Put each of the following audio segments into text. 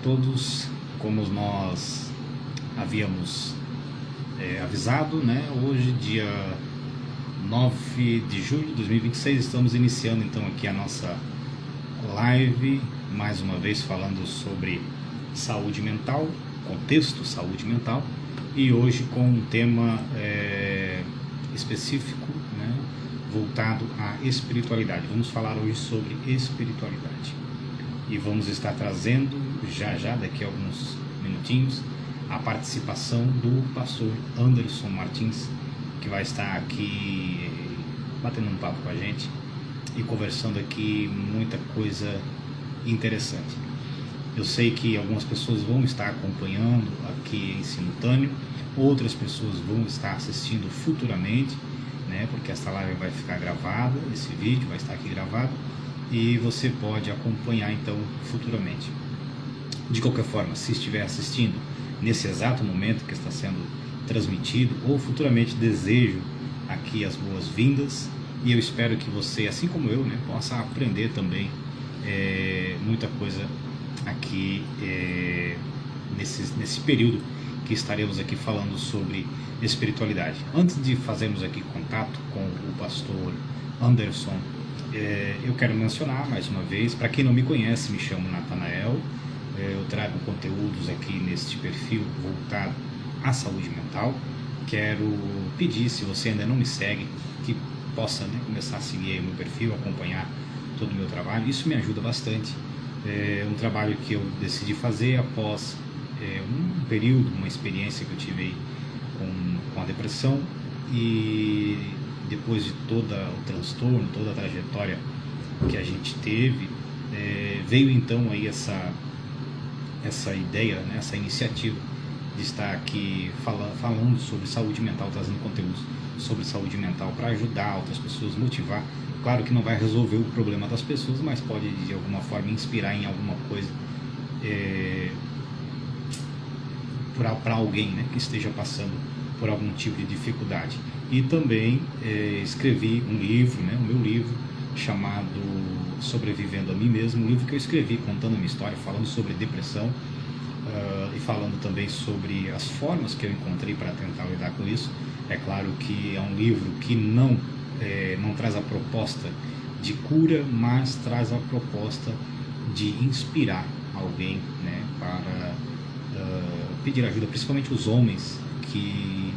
todos. Como nós havíamos avisado, né? Hoje, dia 9 de julho de 2026, estamos iniciando então aqui a nossa live, mais uma vez falando sobre saúde mental, contexto saúde mental, e hoje com um tema específico, né, voltado à espiritualidade. Vamos falar hoje sobre espiritualidade e vamos estar trazendo já daqui a alguns minutinhos a participação do pastor Anderson Martins, que vai estar aqui batendo um papo com a gente e conversando aqui muita coisa interessante. Eu sei que algumas pessoas vão estar acompanhando aqui em simultâneo, outras pessoas vão estar assistindo futuramente, né, porque essa live vai ficar gravada, esse vídeo vai estar aqui gravado e você pode acompanhar então futuramente. De qualquer forma, se estiver assistindo nesse exato momento que está sendo transmitido ou futuramente, desejo aqui as boas-vindas e eu espero que você, assim como eu, né, possa aprender também muita coisa aqui nesse período que estaremos aqui falando sobre espiritualidade. Antes de fazermos aqui contato com o pastor Anderson, eu quero mencionar mais uma vez, para quem não me conhece, me chamo Natanael, eu trago conteúdos aqui neste perfil voltado à saúde mental. Quero pedir, se você ainda não me segue, que possa, né, começar a seguir aí o meu perfil, acompanhar todo o meu trabalho. Isso me ajuda bastante. É um trabalho que eu decidi fazer após um período, uma experiência que eu tive aí com a depressão, e depois de todo o transtorno, toda a trajetória que a gente teve, veio então aí essa ideia, né, essa iniciativa de estar aqui falando sobre saúde mental, trazendo conteúdos sobre saúde mental para ajudar outras pessoas, motivar. Claro que não vai resolver o problema das pessoas, mas pode de alguma forma inspirar em alguma coisa para alguém, né, que esteja passando por algum tipo de dificuldade. E também escrevi um livro, né, o meu livro chamado Sobrevivendo a Mim Mesmo, um livro que eu escrevi contando a minha história, falando sobre depressão, e falando também sobre as formas que eu encontrei para tentar lidar com isso. É claro que é um livro que não traz a proposta de cura, mas traz a proposta de inspirar alguém, né, para pedir ajuda, principalmente os homens que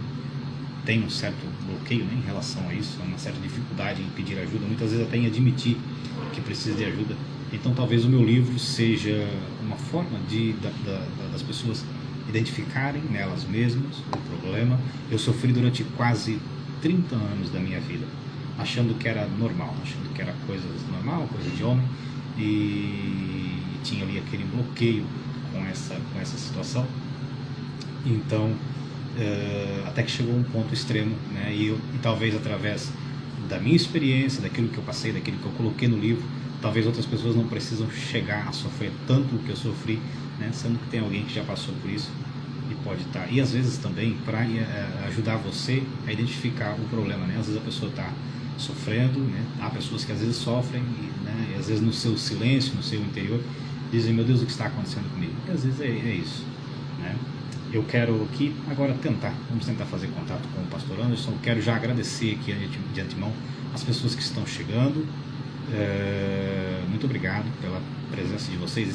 têm um certo bloqueio, né, em relação a isso, uma certa dificuldade em pedir ajuda, muitas vezes até em admitir que precisa de ajuda. Então talvez o meu livro seja uma forma das pessoas identificarem nelas mesmas o problema. Eu sofri durante quase 30 anos da minha vida, achando que era normal, achando que era coisa normal, coisa de homem, e tinha ali aquele bloqueio com essa situação. Então, até que chegou um ponto extremo, né? E talvez através da minha experiência, daquilo que eu passei, daquilo que eu coloquei no livro, talvez outras pessoas não precisam chegar a sofrer tanto o que eu sofri, né? Sendo que tem alguém que já passou por isso e pode estar. E às vezes também para ajudar você a identificar o problema, né? Às vezes a pessoa está sofrendo, né? Há pessoas que às vezes sofrem, né? E às vezes no seu silêncio, no seu interior, dizem: meu Deus, o que está acontecendo comigo? E às vezes é isso, né? Eu quero aqui agora vamos tentar fazer contato com o pastor Anderson. Eu quero já agradecer aqui de antemão as pessoas que estão chegando. Muito obrigado pela presença de vocês.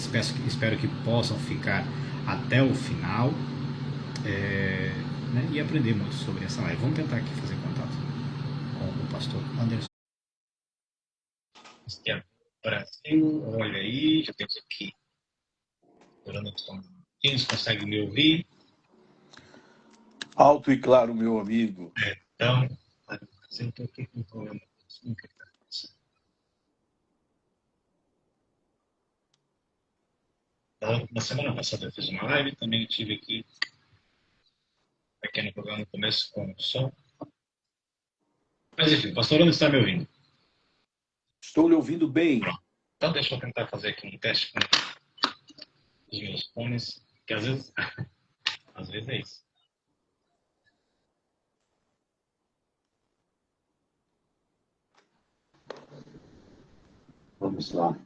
Espero que possam ficar até o final, né, e aprender muito sobre essa live. Vamos tentar aqui fazer contato com o pastor Anderson. Este é Brasil, olha aí, já temos aqui. Quem consegue me ouvir? Alto e claro, meu amigo. Então, apresentou aqui com o problema. Na semana passada eu fiz uma live, também tive aqui um pequeno problema no começo com o som. Mas enfim, o pastor Anderson está me ouvindo? Estou lhe ouvindo bem. Pronto. Então deixa eu tentar fazer aqui um teste com os meus fones, que às vezes é isso. Vamos lá.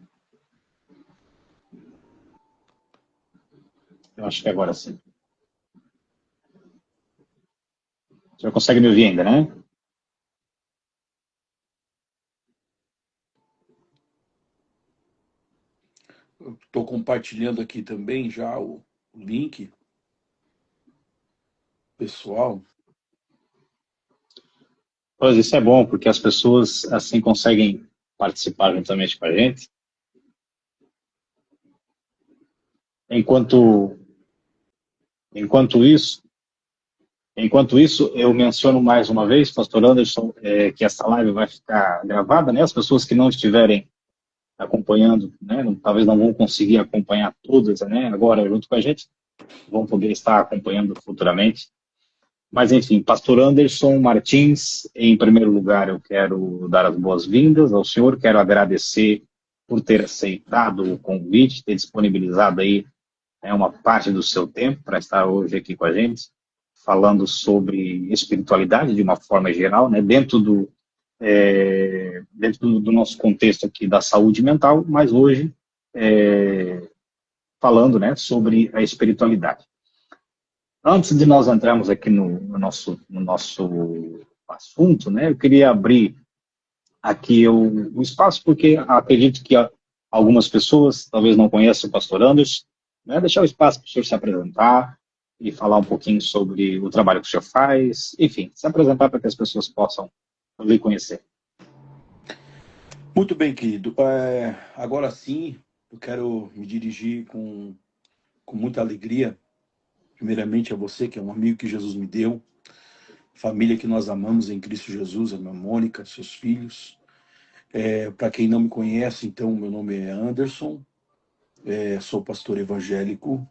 Eu acho que agora sim. O senhor consegue me ouvir ainda, né? Estou compartilhando aqui também já o link pessoal. Pois isso é bom, porque as pessoas assim conseguem participar juntamente com a gente. Enquanto, enquanto isso, enquanto isso, eu menciono mais uma vez, Pastor Anderson, que essa live vai ficar gravada, né? As pessoas que não estiverem acompanhando, né? Talvez não vão conseguir acompanhar todas, né? Agora junto com a gente, vão poder estar acompanhando futuramente. Mas, enfim, Pastor Anderson Martins, em primeiro lugar, eu quero dar as boas-vindas ao senhor, quero agradecer por ter aceitado o convite, ter disponibilizado aí uma parte do seu tempo para estar hoje aqui com a gente, falando sobre espiritualidade de uma forma geral, né, dentro do nosso contexto aqui da saúde mental, mas hoje falando, né, sobre a espiritualidade. Antes de nós entrarmos aqui no nosso assunto, né, eu queria abrir aqui o espaço, porque acredito que algumas pessoas talvez não conheçam o pastor Anderson, né, deixar o espaço para o senhor se apresentar e falar um pouquinho sobre o trabalho que o senhor faz, enfim, se apresentar para que as pessoas possam lhe conhecer. Muito bem, querido. Agora sim, eu quero me dirigir com muita alegria, primeiramente a você, que é um amigo que Jesus me deu, família que nós amamos em Cristo Jesus, a minha Mônica, seus filhos. Para quem não me conhece, então, meu nome é Anderson, sou pastor evangélico,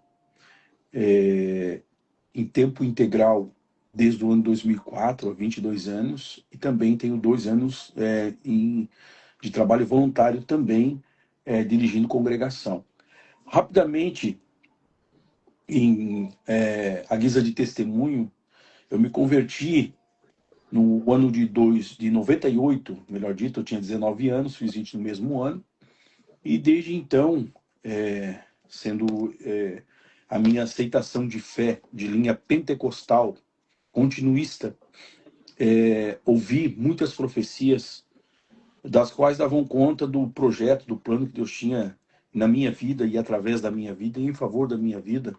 em tempo integral desde o ano 2004, há 22 anos, e também tenho 2 anos de trabalho voluntário também, dirigindo congregação. Rapidamente, a guisa de testemunho, eu me converti no ano de 98, melhor dito, eu tinha 19 anos, fiz 20 no mesmo ano, e desde então, sendo a minha aceitação de fé de linha pentecostal, continuista, ouvi muitas profecias, das quais davam conta do projeto, do plano que Deus tinha na minha vida e através da minha vida e em favor da minha vida,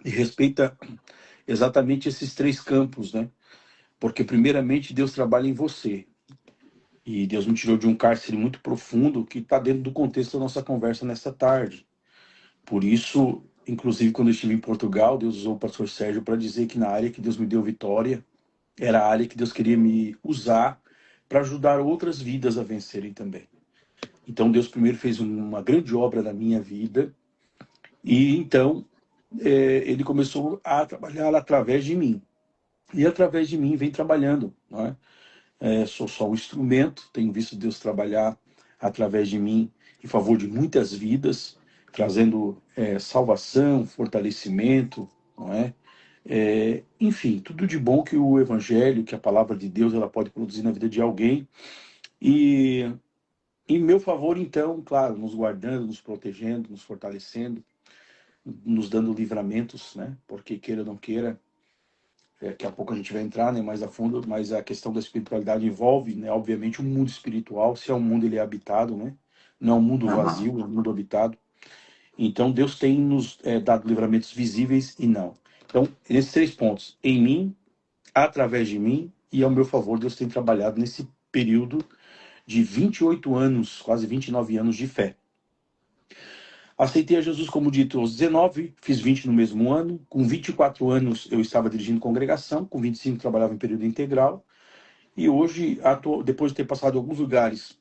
e respeita exatamente esses três campos, né? Porque primeiramente Deus trabalha em você, e Deus me tirou de um cárcere muito profundo que está dentro do contexto da nossa conversa nessa tarde. Por isso, inclusive quando eu estive em Portugal, Deus usou o pastor Sérgio para dizer que na área que Deus me deu vitória, era a área que Deus queria me usar para ajudar outras vidas a vencerem também. Então Deus primeiro fez uma grande obra na minha vida, e então ele começou a trabalhar através de mim. E através de mim vem trabalhando, não é? Sou só um instrumento, tenho visto Deus trabalhar através de mim em favor de muitas vidas, trazendo salvação, fortalecimento, não é? Enfim, tudo de bom que o Evangelho, que a palavra de Deus, ela pode produzir na vida de alguém. E em meu favor, então, claro, nos guardando, nos protegendo, nos fortalecendo, nos dando livramentos, né? Porque queira ou não queira, daqui a pouco a gente vai entrar, né, mais a fundo, mas a questão da espiritualidade envolve, né, obviamente, um mundo espiritual, se é um mundo ele é habitado, né? Não é um mundo vazio, é um mundo habitado. Então, Deus tem nos dado livramentos visíveis e não. Então, nesses três pontos, em mim, através de mim e ao meu favor, Deus tem trabalhado nesse período de 28 anos, quase 29 anos de fé. Aceitei a Jesus, como dito, aos 19, fiz 20 no mesmo ano. Com 24 anos eu estava dirigindo congregação, com 25 trabalhava em período integral. E hoje, depois de ter passado em alguns lugares,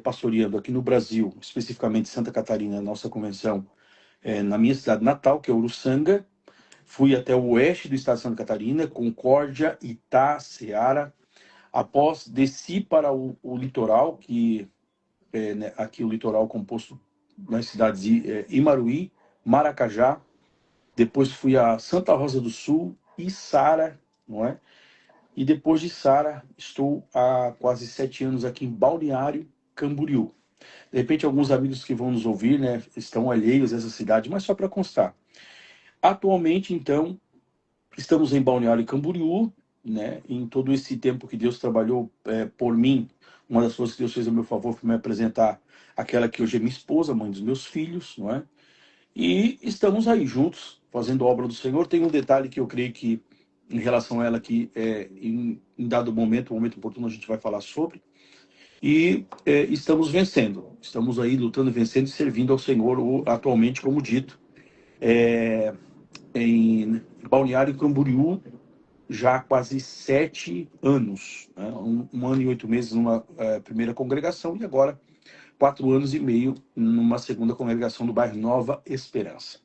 pastoreando aqui no Brasil, especificamente Santa Catarina, nossa convenção, na minha cidade natal, que é Uruçanga. Fui até o oeste do estado de Santa Catarina, Concórdia, Itá, Ceará. Após, desci para o litoral, que né, aqui o litoral composto nas cidades de Imaruí, Maracajá. Depois fui a Santa Rosa do Sul e Sara, não é? E depois de Sara, estou há quase 7 anos aqui em Balneário Camboriú. De repente, alguns amigos que vão nos ouvir, né, estão alheios a essa cidade, mas só para constar. Atualmente, então, estamos em Balneário Camboriú, né? Em todo esse tempo que Deus trabalhou por mim, uma das coisas que Deus fez a meu favor foi me apresentar aquela que hoje é minha esposa, mãe dos meus filhos, não é? E estamos aí juntos, fazendo a obra do Senhor. Tem um detalhe que eu creio que, em relação a ela, que em dado momento, um momento oportuno, a gente vai falar sobre. E estamos vencendo. Estamos aí lutando, vencendo e servindo ao Senhor, atualmente, como dito, em Balneário Camboriú, já há quase 7 anos. Né? Um ano e 8 meses numa primeira congregação e agora 4 anos e meio numa segunda congregação do bairro Nova Esperança.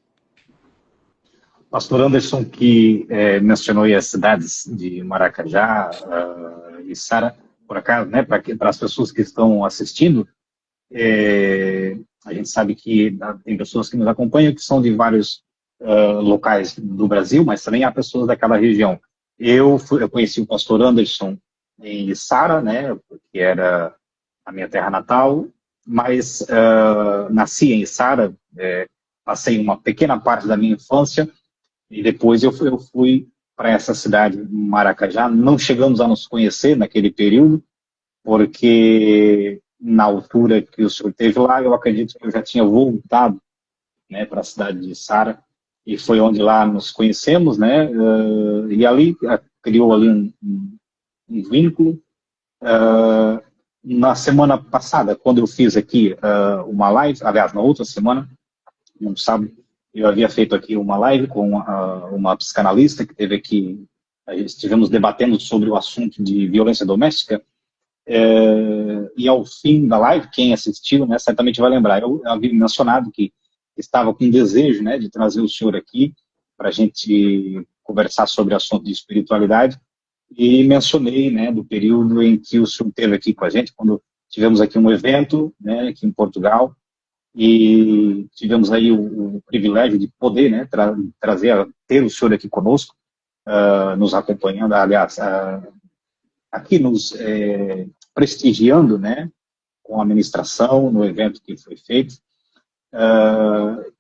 Pastor Anderson, que mencionou aí as cidades de Maracajá e Sara, por acaso, né, para as pessoas que estão assistindo, a gente sabe que tem pessoas que nos acompanham que são de vários locais do Brasil, mas também há pessoas daquela região. Eu conheci o pastor Anderson em Sara, né, que era a minha terra natal, mas nasci em Sara, passei uma pequena parte da minha infância e depois eu fui para essa cidade, Maracajá. Não chegamos a nos conhecer naquele período, porque na altura que o senhor esteve lá, eu acredito que eu já tinha voltado, né, para a cidade de Sara, e foi onde lá nos conhecemos, né, e ali criou ali um vínculo. Na semana passada, quando eu fiz aqui uma live, aliás, na outra semana, não sabe, eu havia feito aqui uma live com uma psicanalista que teve aqui, estivemos debatendo sobre o assunto de violência doméstica, e ao fim da live, quem assistiu, né, certamente vai lembrar, eu havia mencionado que estava com desejo, né, de trazer o senhor aqui para a gente conversar sobre o assunto de espiritualidade, e mencionei, né, do período em que o senhor esteve aqui com a gente, quando tivemos aqui um evento, né, aqui em Portugal, e tivemos aí o privilégio de poder, né, ter o senhor aqui conosco, nos acompanhando, aliás, aqui nos prestigiando, né, com a ministração no evento que foi feito.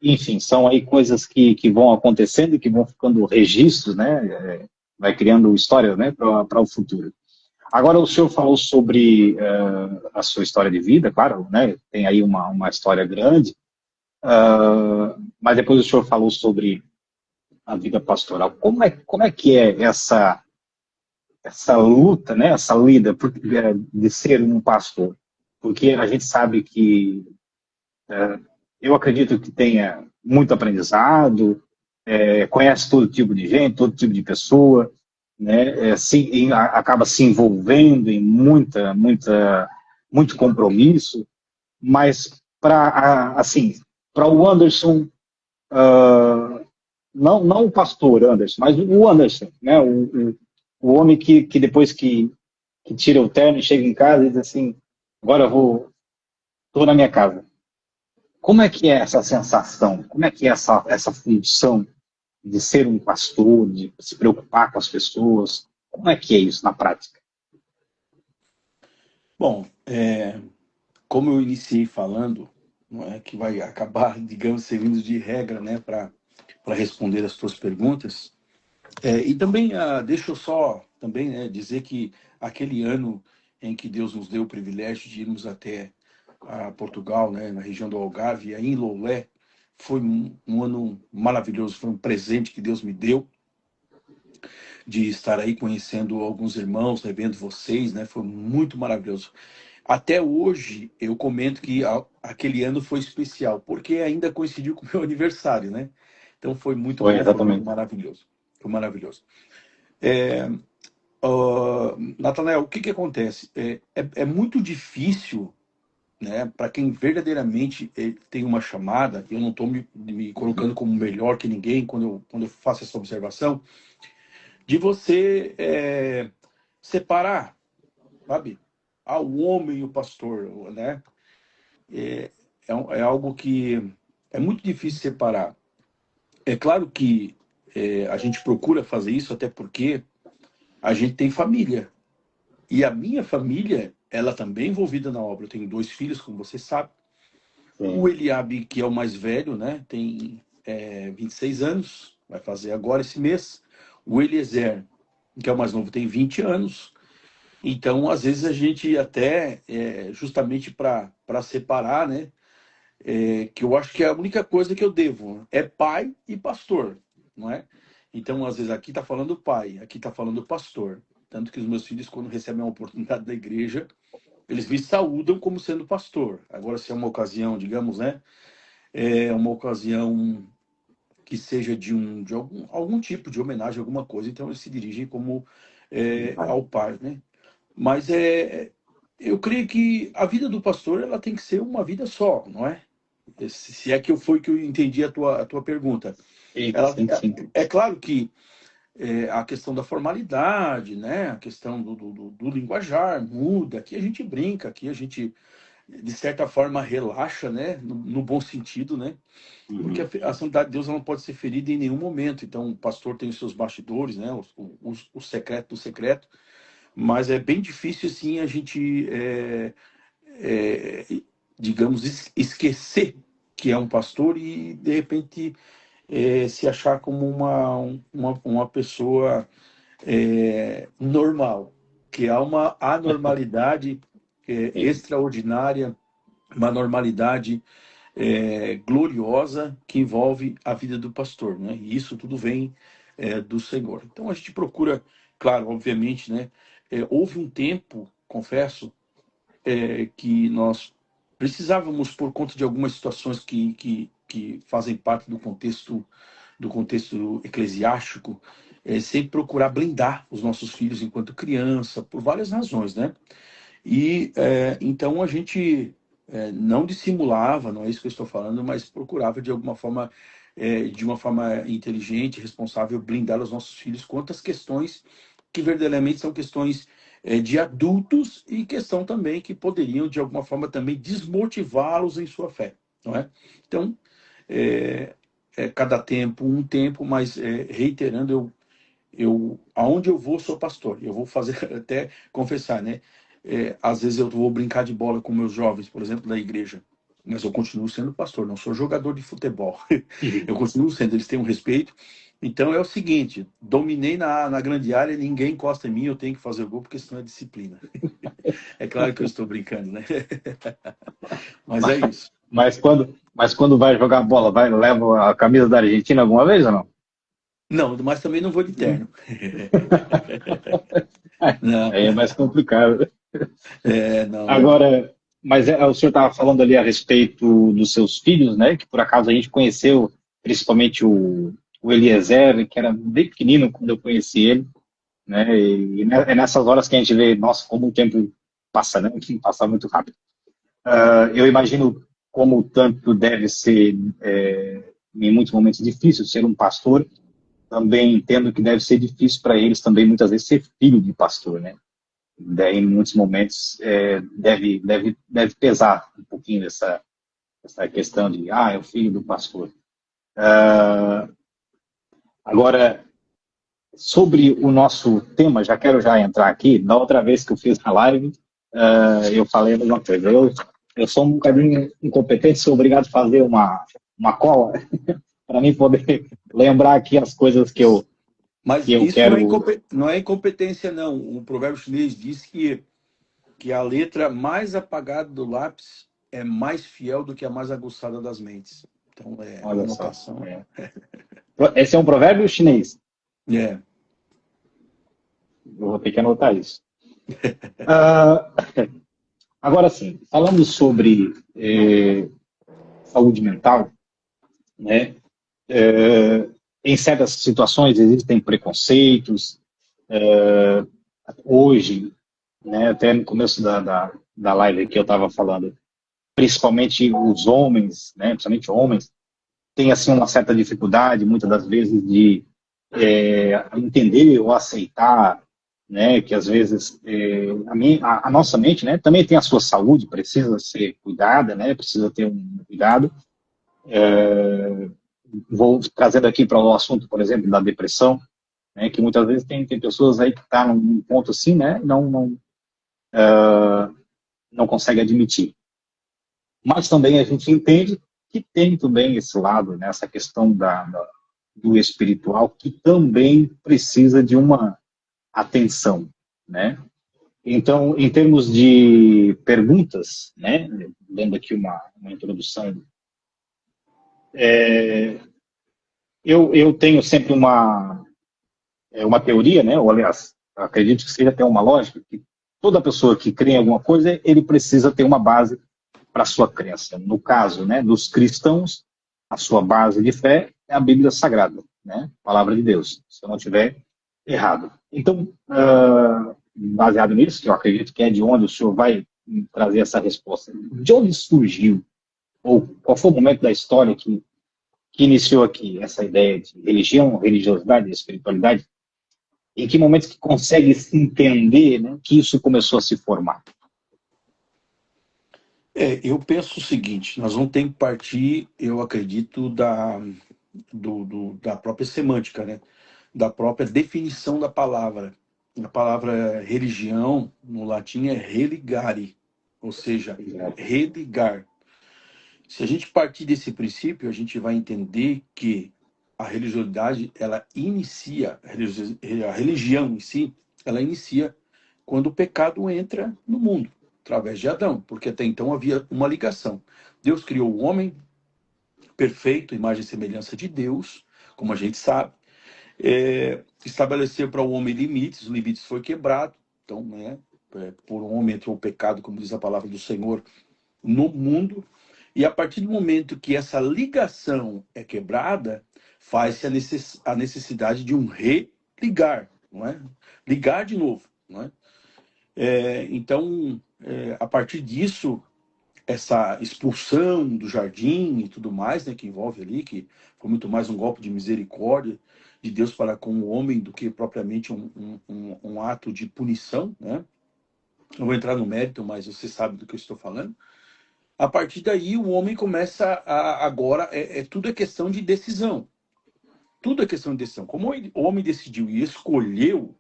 Enfim, são aí coisas que vão acontecendo e que vão ficando registros, né, vai criando histórias, né, para o futuro. Agora, o senhor falou sobre a sua história de vida, claro, né, tem aí uma história grande, mas depois o senhor falou sobre a vida pastoral. Como é que é essa luta, né, essa lida de ser um pastor? Porque a gente sabe que eu acredito que tenha muito aprendizado, conhece todo tipo de gente, todo tipo de pessoa, né, acaba se envolvendo em muito compromisso, mas para o Anderson, não o pastor Anderson, mas o Anderson, né, o homem que depois que tira o terno e chega em casa e diz assim, agora estou na minha casa. Como é que é essa sensação? Como é que é essa função de ser um pastor, de se preocupar com as pessoas? Como é que é isso na prática? Bom, como eu iniciei falando, não é que vai acabar, digamos, servindo de regra, né, para responder as tuas perguntas. E também, deixa eu só também, né, dizer que aquele ano em que Deus nos deu o privilégio de irmos até Portugal, né, na região do Algarve, aí em Loulé, foi um ano maravilhoso, foi um presente que Deus me deu de estar aí conhecendo alguns irmãos, né, vendo vocês, né, foi muito maravilhoso. Até hoje eu comento que aquele ano foi especial, porque ainda coincidiu com o meu aniversário, né? Então foi muito Foi, bom, foi muito exatamente. maravilhoso. Foi maravilhoso. Natanael, o que acontece? É muito difícil, né, para quem verdadeiramente tem uma chamada, eu não estou me colocando como melhor que ninguém quando eu faço essa observação, de você separar, sabe? O homem e o pastor, né? É algo que é muito difícil separar. É claro que a gente procura fazer isso, até porque a gente tem família. E a minha família ela também envolvida na obra. Eu tenho 2 filhos, como você sabe. Sim. O Eliabe, que é o mais velho, né, tem 26 anos, vai fazer agora esse mês. O Eliezer, que é o mais novo, tem 20 anos. Então, às vezes, a gente até, justamente para separar, né, que eu acho que é a única coisa que eu devo é pai e pastor, não é? Então, às vezes, aqui está falando pai, aqui está falando pastor. Tanto que os meus filhos, quando recebem uma oportunidade da igreja, eles me saúdam como sendo pastor. Agora, se é uma ocasião, digamos, né? É uma ocasião que seja de algum tipo de homenagem, alguma coisa, então eles se dirigem como ao pai, né? Mas eu creio que a vida do pastor ela tem que ser uma vida só, não é? Se é que foi que eu entendi a tua pergunta. Sim, Ela, sim, sim. é claro que a questão da formalidade, né? A questão do linguajar muda. Aqui a gente brinca, aqui a gente, de certa forma, relaxa, né? No bom sentido, né? Porque Uhum. a santidade de Deus ela não pode ser ferida em nenhum momento. Então, o pastor tem os seus bastidores, né? O secreto do secreto. Mas é bem difícil, assim, a gente, é, digamos, esquecer que é um pastor e, de repente, se achar como uma pessoa normal. Que há uma anormalidade Sim. extraordinária, uma normalidade gloriosa que envolve a vida do pastor, né? E isso tudo vem do Senhor. Então a gente procura, claro, obviamente, né? Houve um tempo, confesso, que nós precisávamos, por conta de algumas situações que fazem parte do contexto eclesiástico, sempre procurar blindar os nossos filhos enquanto criança, por várias razões, né? E então a gente não dissimulava, não é isso que eu estou falando, mas procurava de alguma forma, de uma forma inteligente, responsável, blindar os nossos filhos quanto às questões que verdadeiramente são questões de adultos e questão também que poderiam de alguma forma também desmotivá-los em sua fé, não é? Então, cada tempo um tempo, mas reiterando, aonde eu vou, sou pastor. Eu vou fazer, até confessar, né? Às vezes eu vou brincar de bola com meus jovens, por exemplo, da igreja. Mas eu continuo sendo pastor, não sou jogador de futebol. Uhum. Eu continuo sendo, eles têm um respeito. Então é o seguinte: dominei na grande área, ninguém encosta em mim, eu tenho que fazer gol, porque senão é disciplina. É claro que eu estou brincando, né? Mas é isso. Mas quando vai jogar bola, leva a camisa da Argentina alguma vez ou não? Não, mas também não vou de terno. Não, Aí é mais complicado. não, não. Agora, mas o senhor estava falando ali a respeito dos seus filhos, né? Que por acaso a gente conheceu, principalmente o Eliezer, que era bem pequenino quando eu conheci ele, né? E é nessas horas que a gente vê, nossa, como o tempo passa, né? Enfim, passa muito rápido. Eu imagino como tanto deve ser, em muitos momentos, difícil ser um pastor. Também entendo que deve ser difícil para eles também, muitas vezes, ser filho de pastor, né? Daí, em muitos momentos, deve pesar um pouquinho essa questão de, é o filho do pastor. Agora, sobre o nosso tema, já quero entrar aqui. Da outra vez que eu fiz a live, eu falei a mesma coisa. Eu sou um bocadinho incompetente, sou obrigado a fazer uma cola para mim poder lembrar aqui as coisas Mas que eu isso quero. não é incompetência, não. O provérbio chinês diz que a letra mais apagada do lápis é mais fiel do que a mais aguçada das mentes. Então, é uma Olha só. anotação. Esse é um provérbio chinês. É. Eu vou ter que anotar isso. Ah, agora sim, falando sobre saúde mental, né? Em certas situações existem preconceitos. Hoje, né, até no começo da live que eu estava falando, principalmente os homens, né, principalmente homens, têm assim uma certa dificuldade, muitas das vezes, de entender ou aceitar, né, que às vezes a nossa mente, né, também tem a sua saúde, precisa ser cuidada, né, precisa ter um cuidado. Vou trazendo aqui para o assunto, por exemplo, da depressão, né, que muitas vezes tem pessoas aí que estão num ponto assim, né, não não consegue admitir. Mas também a gente entende que tem também esse lado, né, essa questão do espiritual, que também precisa de uma atenção, né? Então, em termos de perguntas, né, dando aqui uma introdução, eu tenho sempre uma teoria, né, ou aliás, acredito que seja até uma lógica, que toda pessoa que crê em alguma coisa, ele precisa ter uma base para a sua crença. No caso, né, dos cristãos, a sua base de fé é a Bíblia Sagrada, né, a Palavra de Deus, se eu não estiver errado. Então, baseado nisso, que eu acredito que é de onde o senhor vai trazer essa resposta, de onde surgiu, ou qual foi o momento da história que iniciou aqui essa ideia de religião, religiosidade, espiritualidade? Em que momento que consegue se entender, né, que isso começou a se formar? Eu penso o seguinte, nós vamos ter que partir, eu acredito, da própria semântica, né? Da própria definição da palavra. A palavra religião, no latim, é religare, ou seja, religar. Se a gente partir desse princípio, a gente vai entender que a religiosidade, ela inicia, a religião em si, ela inicia quando o pecado entra no mundo, através de Adão, porque até então havia uma ligação. Deus criou o homem perfeito, imagem e semelhança de Deus, como a gente sabe, estabeleceu para o homem limites, os limites foi quebrado, então, né, por um homem entrou o pecado, como diz a palavra do Senhor, no mundo, e a partir do momento que essa ligação é quebrada, faz-se a necessidade de um religar, não é? Ligar de novo, não é? Então, a partir disso, essa expulsão do jardim e tudo mais, né, que envolve ali, que foi muito mais um golpe de misericórdia de Deus para com o homem do que propriamente um ato de punição, né? Não vou entrar no mérito, mas você sabe do que eu estou falando. A partir daí, o homem começa agora, tudo é questão de decisão. Tudo é questão de decisão. Como o homem decidiu e escolheu,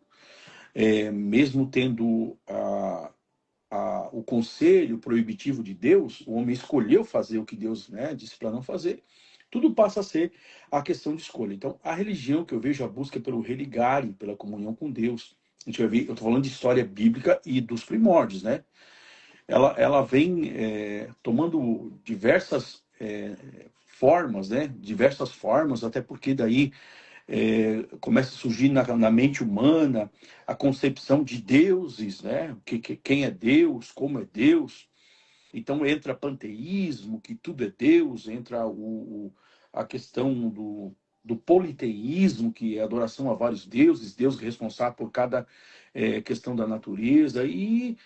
mesmo tendo o conselho proibitivo de Deus, o homem escolheu fazer o que Deus, né, disse para não fazer, tudo passa a ser a questão de escolha. Então, a religião que eu vejo, a busca pelo religarem, pela comunhão com Deus. A gente vai ver, eu estou falando de história bíblica e dos primórdios, né? Ela vem tomando diversas formas, né? Diversas formas, até porque daí começa a surgir na mente humana a concepção de deuses, né? Quem é Deus, como é Deus. Então entra panteísmo, que tudo é Deus, entra a questão do politeísmo, que é a adoração a vários deuses, Deus responsável por cada questão da natureza, e,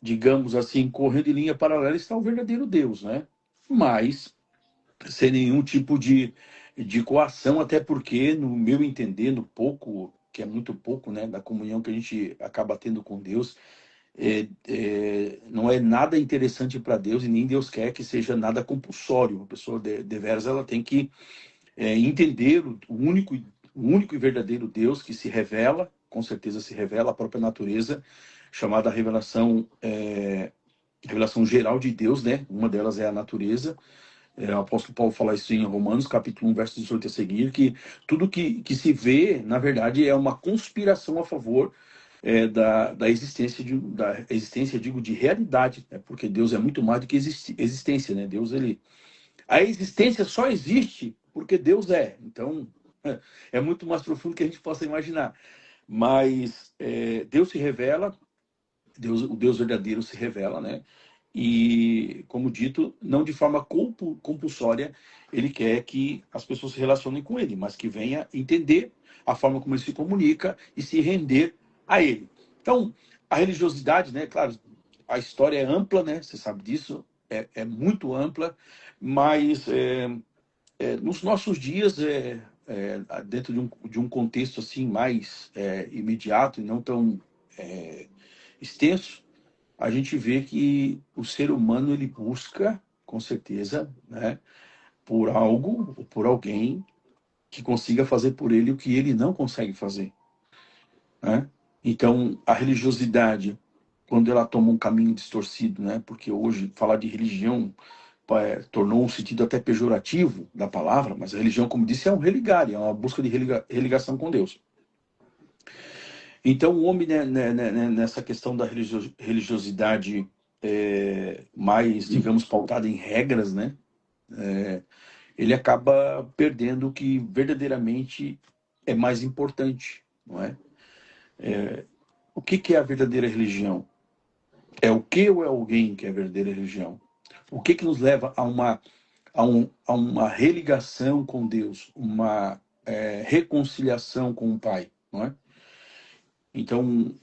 digamos assim, correndo em linha paralela está o verdadeiro Deus, né? Mas sem nenhum tipo de coação, até porque, no meu entender, no pouco, que é muito pouco, né, da comunhão que a gente acaba tendo com Deus, não é nada interessante para Deus e nem Deus quer que seja nada compulsório. A pessoa, deveras, ela tem que entender o único e verdadeiro Deus que se revela, com certeza se revela a própria natureza, chamada revelação geral de Deus, né? Uma delas é a natureza. O apóstolo Paulo fala isso em Romanos, capítulo 1, verso 18 a seguir, que tudo que se vê, na verdade, é uma conspiração a favor da existência, digo, de realidade, né? Porque Deus é muito mais do que existência, né? Deus, a existência só existe porque Deus é. Então, é muito mais profundo do que a gente possa imaginar. Mas Deus se revela, o Deus verdadeiro se revela, né? E, como dito, não de forma compulsória, ele quer que as pessoas se relacionem com ele, mas que venha entender a forma como ele se comunica e se render a ele. Então, a religiosidade, né, claro, a história é ampla, né, você sabe disso, é muito ampla, mas nos nossos dias, dentro de um contexto assim mais imediato e não tão extenso, a gente vê que o ser humano ele busca, com certeza, né, por algo ou por alguém que consiga fazer por ele o que ele não consegue fazer, né? Então, a religiosidade, quando ela toma um caminho distorcido, né? Porque hoje falar de religião tornou um sentido até pejorativo da palavra, mas a religião, como disse, é um religar, é uma busca de religação com Deus. Então, o homem, nessa questão da religiosidade mais, digamos, pautada em regras, né? Ele acaba perdendo o que verdadeiramente é mais importante, não é? O que é a verdadeira religião? É o que ou é alguém que é a verdadeira religião? O que nos leva a uma religação com Deus, uma reconciliação com o Pai, não é? Então,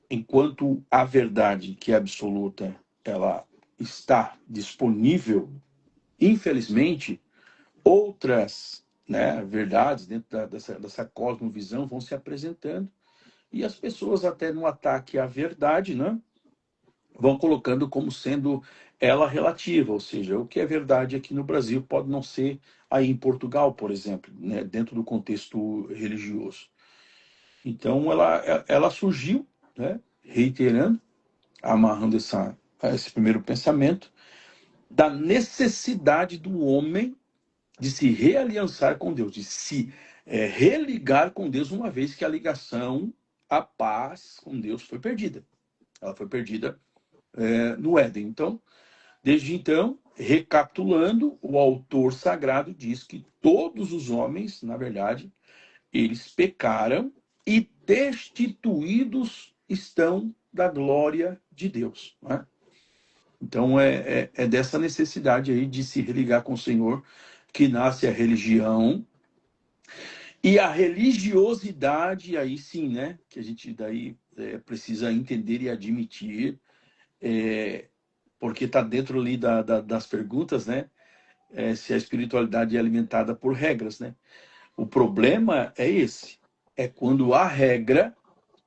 enquanto a verdade, que é absoluta, ela está disponível, infelizmente, outras, né, verdades dentro dessa cosmovisão vão se apresentando, e as pessoas, até no ataque à verdade, né, vão colocando como sendo ela relativa, ou seja, o que é verdade aqui no Brasil pode não ser aí em Portugal, por exemplo, né, dentro do contexto religioso. Então, ela surgiu, né, reiterando, amarrando esse primeiro pensamento, da necessidade do homem de se realiançar com Deus, de se religar com Deus, uma vez que a ligação, a paz com Deus foi perdida. Ela foi perdida no Éden. Então, desde então, recapitulando, o autor sagrado diz que todos os homens, na verdade, eles pecaram e destituídos estão da glória de Deus, né? Então, é dessa necessidade aí de se religar com o Senhor que nasce a religião. E a religiosidade, aí sim, né? Que a gente daí precisa entender e admitir, porque está dentro ali das perguntas, né? Se a espiritualidade é alimentada por regras, né? O problema é esse. É quando a regra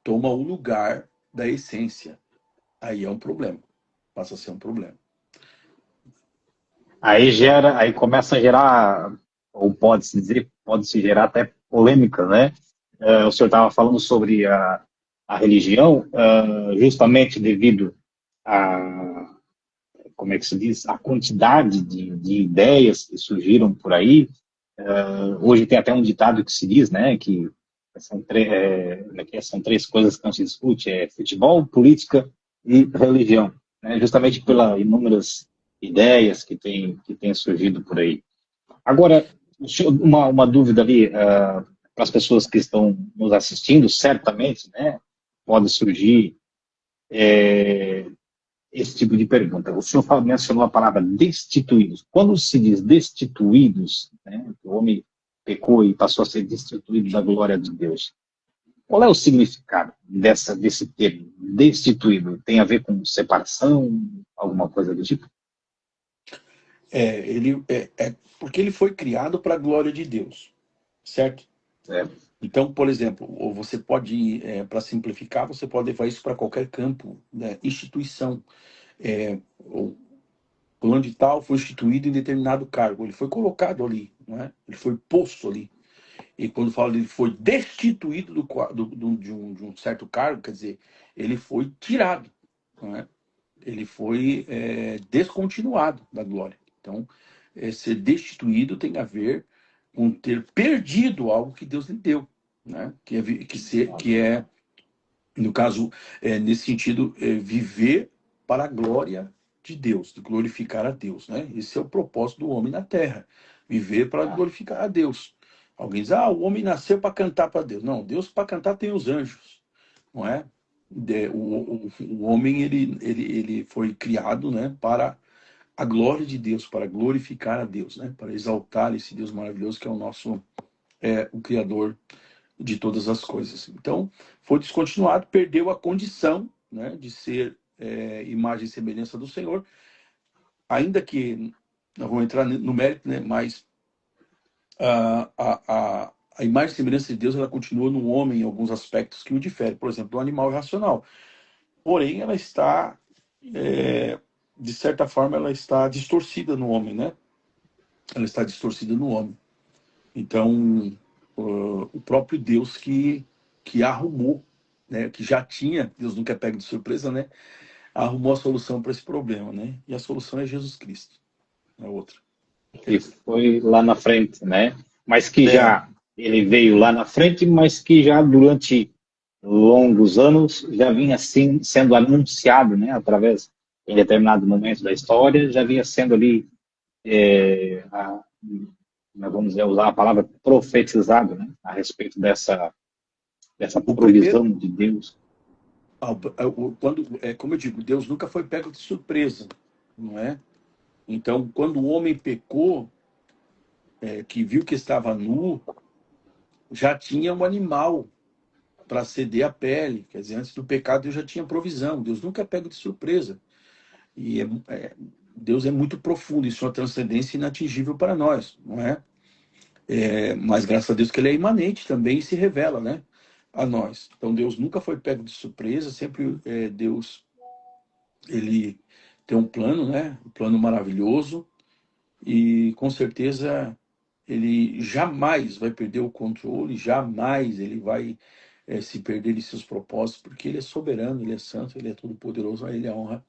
toma o lugar da essência. Aí é um problema. Passa a ser um problema. Aí começa a gerar, ou pode-se dizer, pode-se gerar até polêmica, né? O senhor estava falando sobre a religião, justamente devido a, como é que se diz, a quantidade de ideias que surgiram por aí. Hoje tem até um ditado que se diz, né, que são três coisas que não se discute, futebol, política e religião, né, justamente pelas inúmeras ideias que têm surgido por aí. Agora, uma dúvida ali para as pessoas que estão nos assistindo, certamente, né, pode surgir esse tipo de pergunta. O senhor mencionou a palavra destituídos. Quando se diz destituídos, né, o homem pecou e passou a ser destituído da glória de Deus, qual é o significado desse termo, destituído? Tem a ver com separação, alguma coisa do tipo? Porque ele foi criado para a glória de Deus, certo? Então, por exemplo, ou você pode, para simplificar, você pode levar isso para qualquer campo, né, instituição. O plano de tal foi instituído em determinado cargo, ele foi colocado ali, não é? Ele foi posto ali. E quando fala ele foi destituído de um certo cargo, quer dizer, ele foi tirado, não é? Ele foi descontinuado da glória. Então, ser destituído tem a ver com ter perdido algo que Deus lhe deu, né? Que é no caso, nesse sentido, viver para a glória de Deus, de glorificar a Deus, né? Esse é o propósito do homem na terra, viver para glorificar a Deus. Alguém diz, o homem nasceu para cantar para Deus. Não, Deus para cantar tem os anjos, não é? O homem, ele foi criado, né, para a glória de Deus, para glorificar a Deus, né? Para exaltar esse Deus maravilhoso que é o Criador de todas as coisas. Então, foi descontinuado, perdeu a condição, né, de ser imagem e semelhança do Senhor, ainda que, não vou entrar no mérito, né, mas a imagem e semelhança de Deus, ela continua no homem em alguns aspectos que o diferem, por exemplo, do animal irracional. Porém, ela está, de certa forma, ela está distorcida no homem, né? Ela está distorcida no homem. Então, o próprio Deus que arrumou, né, que já tinha, Deus nunca é pego de surpresa, né, arrumou a solução para esse problema, né? E a solução é Jesus Cristo, não é outra. Que foi lá na frente, né? Mas que É, já ele veio lá na frente, mas que já durante longos anos já vinha assim sendo anunciado, né? Através em determinado momento da história já vinha sendo ali, nós vamos dizer, usar a palavra profetizado, né? A respeito dessa o primeiro, provisão de Deus. quando, como eu digo, Deus nunca foi pego de surpresa, não é? Então, quando o homem pecou, que viu que estava nu, já tinha um animal para ceder a pele. Quer dizer, antes do pecado Deus já tinha provisão. Deus nunca é pego de surpresa. E Deus é muito profundo em sua transcendência inatingível para nós, não é? Mas graças a Deus que ele é imanente também e se revela, né, a nós. Então Deus nunca foi pego de surpresa, sempre Deus, ele tem um plano, né, um plano maravilhoso, e com certeza ele jamais vai perder o controle, jamais ele vai se perder de seus propósitos, porque ele é soberano, ele é santo, ele é todo poderoso, a ele a honra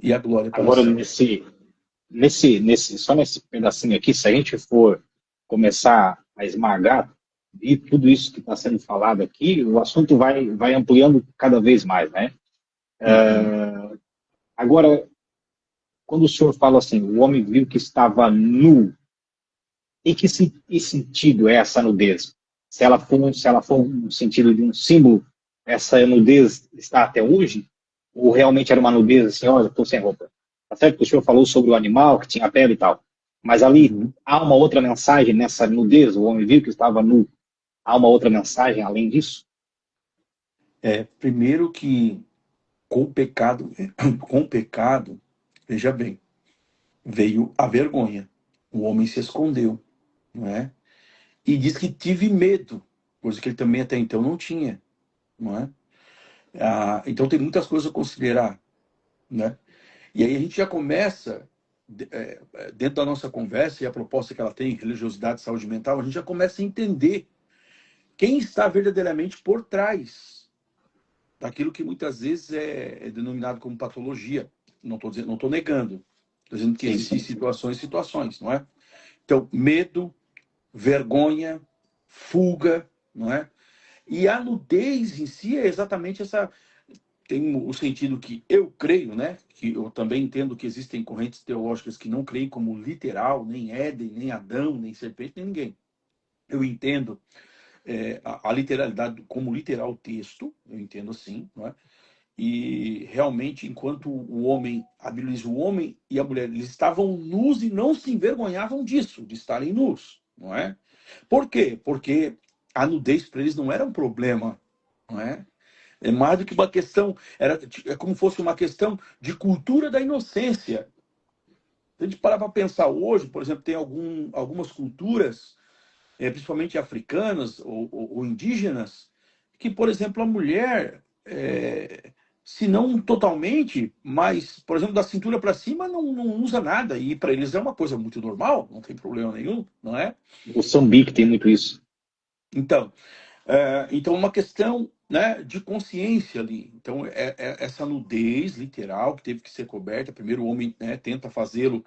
e a glória para Agora, sempre. só nesse pedacinho aqui, se a gente for começar a esmagar e tudo isso que está sendo falado aqui, o assunto vai ampliando cada vez mais, né? Uhum. Agora, quando o senhor fala assim, o homem viu que estava nu, em que sentido é essa nudez? Se ela for um sentido de um símbolo, essa nudez está até hoje? Ou realmente era uma nudez assim, olha, estou sem roupa? Tá certo que o senhor falou sobre o animal que tinha pele e tal, mas ali Uhum. há uma outra mensagem nessa nudez? O homem viu que estava nu. Há uma outra mensagem além disso? Primeiro que com o pecado, com o pecado, veja bem, veio a vergonha. O homem se escondeu, não é? E diz que tive medo, coisa que ele também até então não tinha, não é? Então tem muitas coisas a considerar, né? E aí a gente já começa, dentro da nossa conversa e a proposta que ela tem, religiosidade, saúde mental, a gente já começa a entender quem está verdadeiramente por trás daquilo que muitas vezes é denominado como patologia. Não estou dizendo, não estou negando, estou dizendo que Sim, existem sim. situações e situações, não é? Então, medo, vergonha, fuga, não é? E a nudez em si é exatamente essa. Tem o sentido que eu creio, né? Que eu também entendo que existem correntes teológicas que não creem como literal, nem Éden, nem Adão, nem serpente, nem ninguém. Eu entendo a literalidade como literal texto, eu entendo assim, não é? E realmente, enquanto o homem, a Bíblia diz, o homem e a mulher, eles estavam nus e não se envergonhavam disso, de estarem nus, não é? Por quê? Porque a nudez para eles não era um problema, não é? É mais do que uma questão, é como fosse uma questão de cultura da inocência. Se a gente parar para pensar hoje, por exemplo, tem algumas culturas, principalmente africanas ou indígenas, que, por exemplo, a mulher, se não totalmente, mas, por exemplo, da cintura para cima, não usa nada. E para eles é uma coisa muito normal, não tem problema nenhum, não é? Moçambique tem muito isso. Então, então, uma questão, né, de consciência ali. Então, essa nudez literal que teve que ser coberta. Primeiro, o homem, né, tenta fazê-lo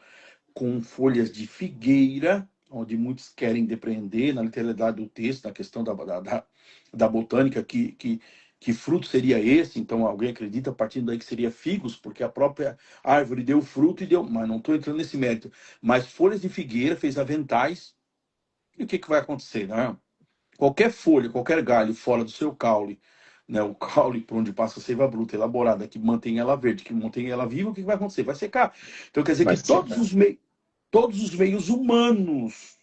com folhas de figueira, onde muitos querem depreender, na literalidade do texto, na questão da botânica, que fruto seria esse. Então, alguém acredita a partir daí que seria figos, porque a própria árvore deu fruto e deu. Mas não estou entrando nesse mérito. Mas folhas de figueira fez aventais. E o que vai acontecer, né? Qualquer folha, qualquer galho fora do seu caule, né, o caule por onde passa a seiva bruta elaborada, que mantém ela verde, que mantém ela viva, o que vai acontecer? Vai secar. Então quer dizer Vai que ser. todos os meios humanos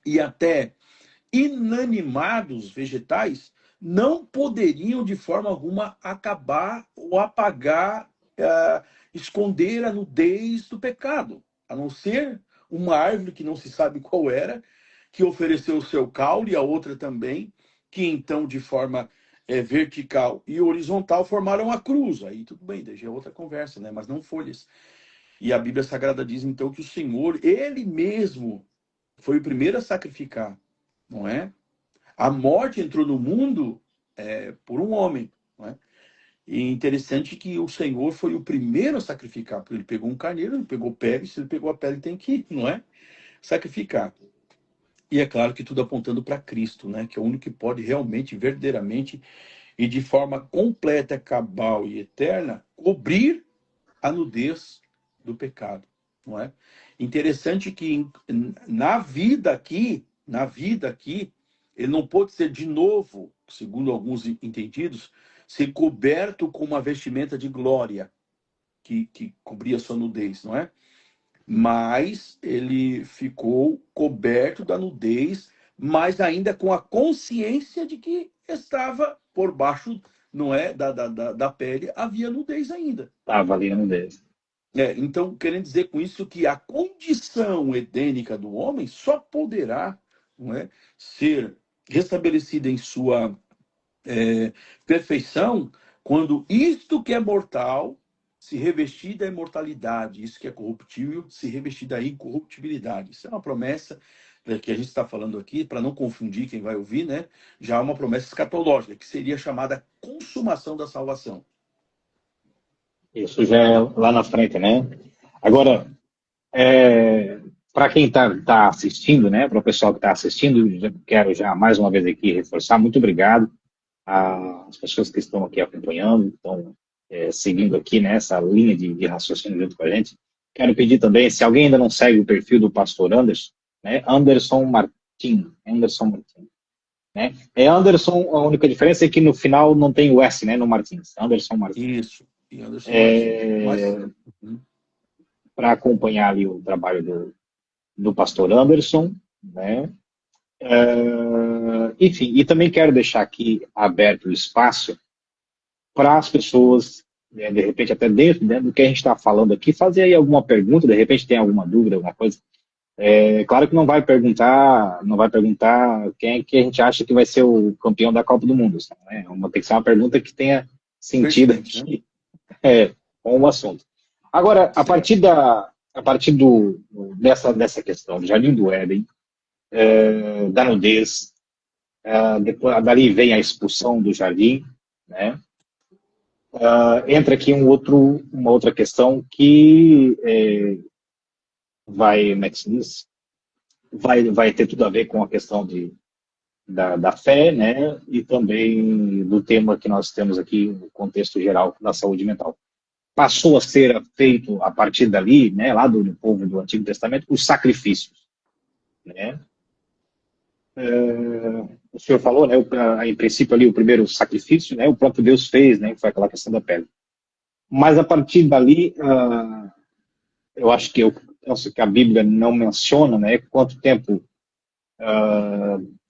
e até inanimados, vegetais, não poderiam de forma alguma acabar ou apagar, esconder a nudez do pecado, a não ser uma árvore que não se sabe qual era, que ofereceu o seu caule, e a outra também, que então, de forma vertical e horizontal, formaram a cruz. Aí tudo bem, daí já é outra conversa, né? Mas não folhas. E a Bíblia Sagrada diz então que o Senhor, ele mesmo, foi o primeiro a sacrificar, não é? A morte entrou no mundo por um homem, não é? E interessante que o Senhor foi o primeiro a sacrificar, porque ele pegou um carneiro, ele pegou pele, se ele pegou a pele tem que, não é? Sacrificar. E é claro que tudo apontando para Cristo, né? Que é o único que pode realmente, verdadeiramente e de forma completa, cabal e eterna, cobrir a nudez do pecado, não é? Interessante que na vida aqui, ele não pode ser de novo, segundo alguns entendidos, ser coberto com uma vestimenta de glória que cobria sua nudez, não é? Mas ele ficou coberto da nudez, mas ainda com a consciência de que estava por baixo, não é, da pele, havia nudez ainda. Estava ali no deles. Então, querendo dizer com isso que a condição edênica do homem só poderá, não é, ser restabelecida em sua perfeição quando isto que é mortal se revestir da imortalidade, isso que é corruptível se revestir da incorruptibilidade. Isso é uma promessa que a gente está falando aqui, para não confundir quem vai ouvir, né? Já é uma promessa escatológica, que seria chamada consumação da salvação. Isso já é lá na frente, né? Agora, para quem está assistindo, né? Para o pessoal que está assistindo, quero já mais uma vez aqui reforçar, muito obrigado às pessoas que estão aqui acompanhando, estão seguindo aqui nessa linha de raciocínio junto com a gente. Quero pedir também, se alguém ainda não segue o perfil do pastor Anderson, né? Anderson Martim, né? Anderson, a única diferença é que no final não tem o S, né? No Martins, Anderson Martins. Isso, e Anderson Martins. Mas... para acompanhar ali o trabalho do pastor Anderson, né? Enfim, e também quero deixar aqui aberto o espaço para as pessoas, né, de repente até dentro, né, do que a gente está falando aqui, fazer aí alguma pergunta, de repente tem alguma dúvida, alguma coisa. Claro que não vai perguntar quem é que a gente acha que vai ser o campeão da Copa do Mundo, né? Tem que ser uma pergunta que tenha sentido aqui, com o assunto. Agora, a partir dessa questão do Jardim do Éden, da nudez, depois, dali vem a expulsão do jardim, né? Entra aqui uma outra questão que como é que se diz? Vai ter tudo a ver com a questão da fé, né? E também do tema que nós temos aqui, no contexto geral da saúde mental. Passou a ser feito, a partir dali, né, lá do povo do Antigo Testamento, os sacrifícios, né? O senhor falou, né, em princípio ali o primeiro sacrifício, né, o próprio Deus fez, né, que foi aquela questão da pele. Mas a partir dali, eu acho que a Bíblia não menciona, né, quanto tempo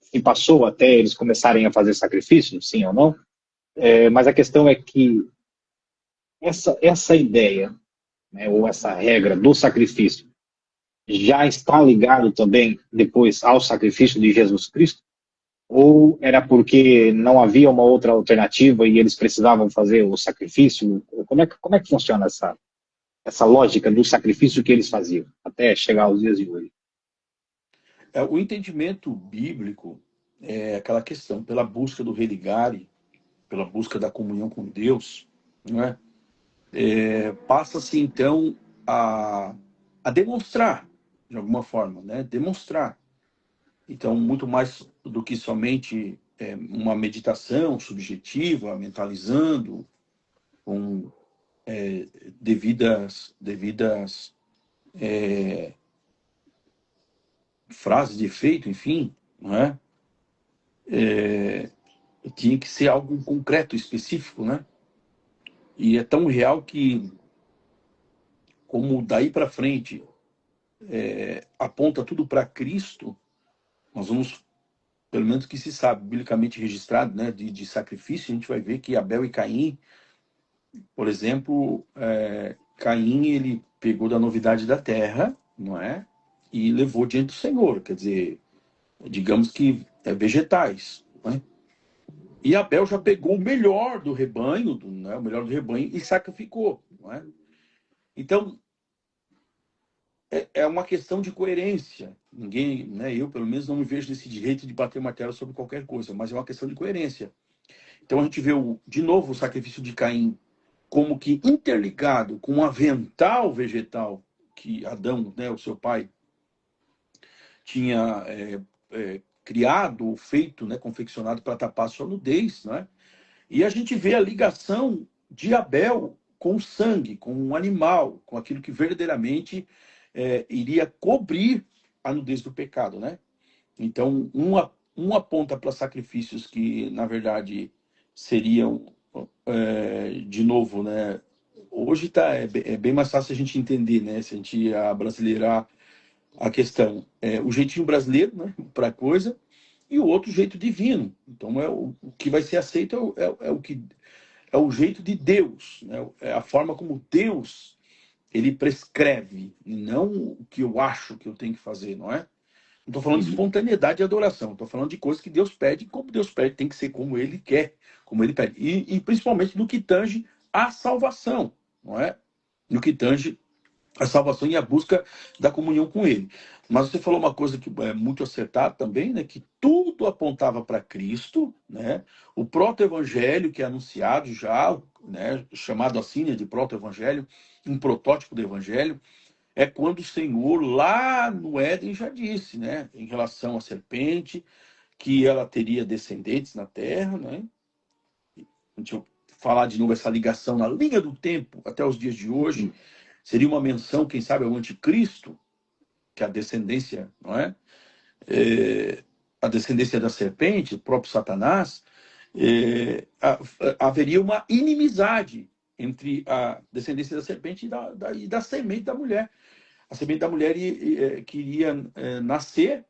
se passou até eles começarem a fazer sacrifício, sim ou não. Mas a questão é que essa ideia, né, ou essa regra do sacrifício já está ligado também depois ao sacrifício de Jesus Cristo? Ou era porque não havia uma outra alternativa e eles precisavam fazer o sacrifício? Como é que funciona essa lógica do sacrifício que eles faziam até chegar aos dias de hoje? O entendimento bíblico é aquela questão, pela busca do religare, pela busca da comunhão com Deus, não é? Passa-se então a demonstrar, de alguma forma, né? Demonstrar. Então, muito mais do que somente uma meditação subjetiva, mentalizando, com devidas frases de efeito, enfim, não é? Tinha que ser algo concreto, específico, né? E é tão real que, como daí para frente aponta tudo para Cristo, nós vamos, pelo menos que se sabe, biblicamente registrado, né, de sacrifício, a gente vai ver que Abel e Caim, por exemplo, Caim, ele pegou da novidade da terra, não é? E levou diante do Senhor, quer dizer, digamos que vegetais, não é? E Abel já pegou o melhor do rebanho, né, o melhor do rebanho, e sacrificou, não é? Então, é uma questão de coerência. Ninguém, né, eu pelo menos não me vejo nesse direito de bater o martelo sobre qualquer coisa, mas é uma questão de coerência. Então a gente vê, de novo, o sacrifício de Caim como que interligado com um avental vegetal que Adão, né, o seu pai, tinha criado ou feito, né, confeccionado para tapar a sua nudez, né? E a gente vê a ligação de Abel com o sangue, com um animal, com aquilo que verdadeiramente iria cobrir a nudez do pecado, né? Então, um aponta para sacrifícios que, na verdade, seriam, de novo, né? Hoje é bem mais fácil a gente entender, né? Se a gente abrasileirar a questão. O jeitinho brasileiro, né? Para a coisa, e o outro jeito divino. Então, o que vai ser aceito é o jeito de Deus, né? É a forma como Deus ele prescreve, e não o que eu acho que eu tenho que fazer, não é? Não estou falando de espontaneidade e adoração, estou falando de coisas que Deus pede, como Deus pede, tem que ser como Ele quer, como Ele pede. E principalmente no que tange a salvação, não é? No que tange a salvação e a busca da comunhão com Ele. Mas você falou uma coisa que é muito acertada também, né? Que tudo apontava para Cristo, né? O proto-evangelho que é anunciado já, né? Chamado assim, né? De proto-evangelho, um protótipo do evangelho, é quando o Senhor, lá no Éden, já disse, né? Em relação à serpente, que ela teria descendentes na terra, né? Deixa eu falar de novo essa ligação na linha do tempo até os dias de hoje. Seria uma menção, quem sabe, ao anticristo, que é a descendência, não é? A descendência da serpente, o próprio Satanás, haveria uma inimizade entre a descendência da serpente e da semente da mulher. A semente da mulher queria nascer.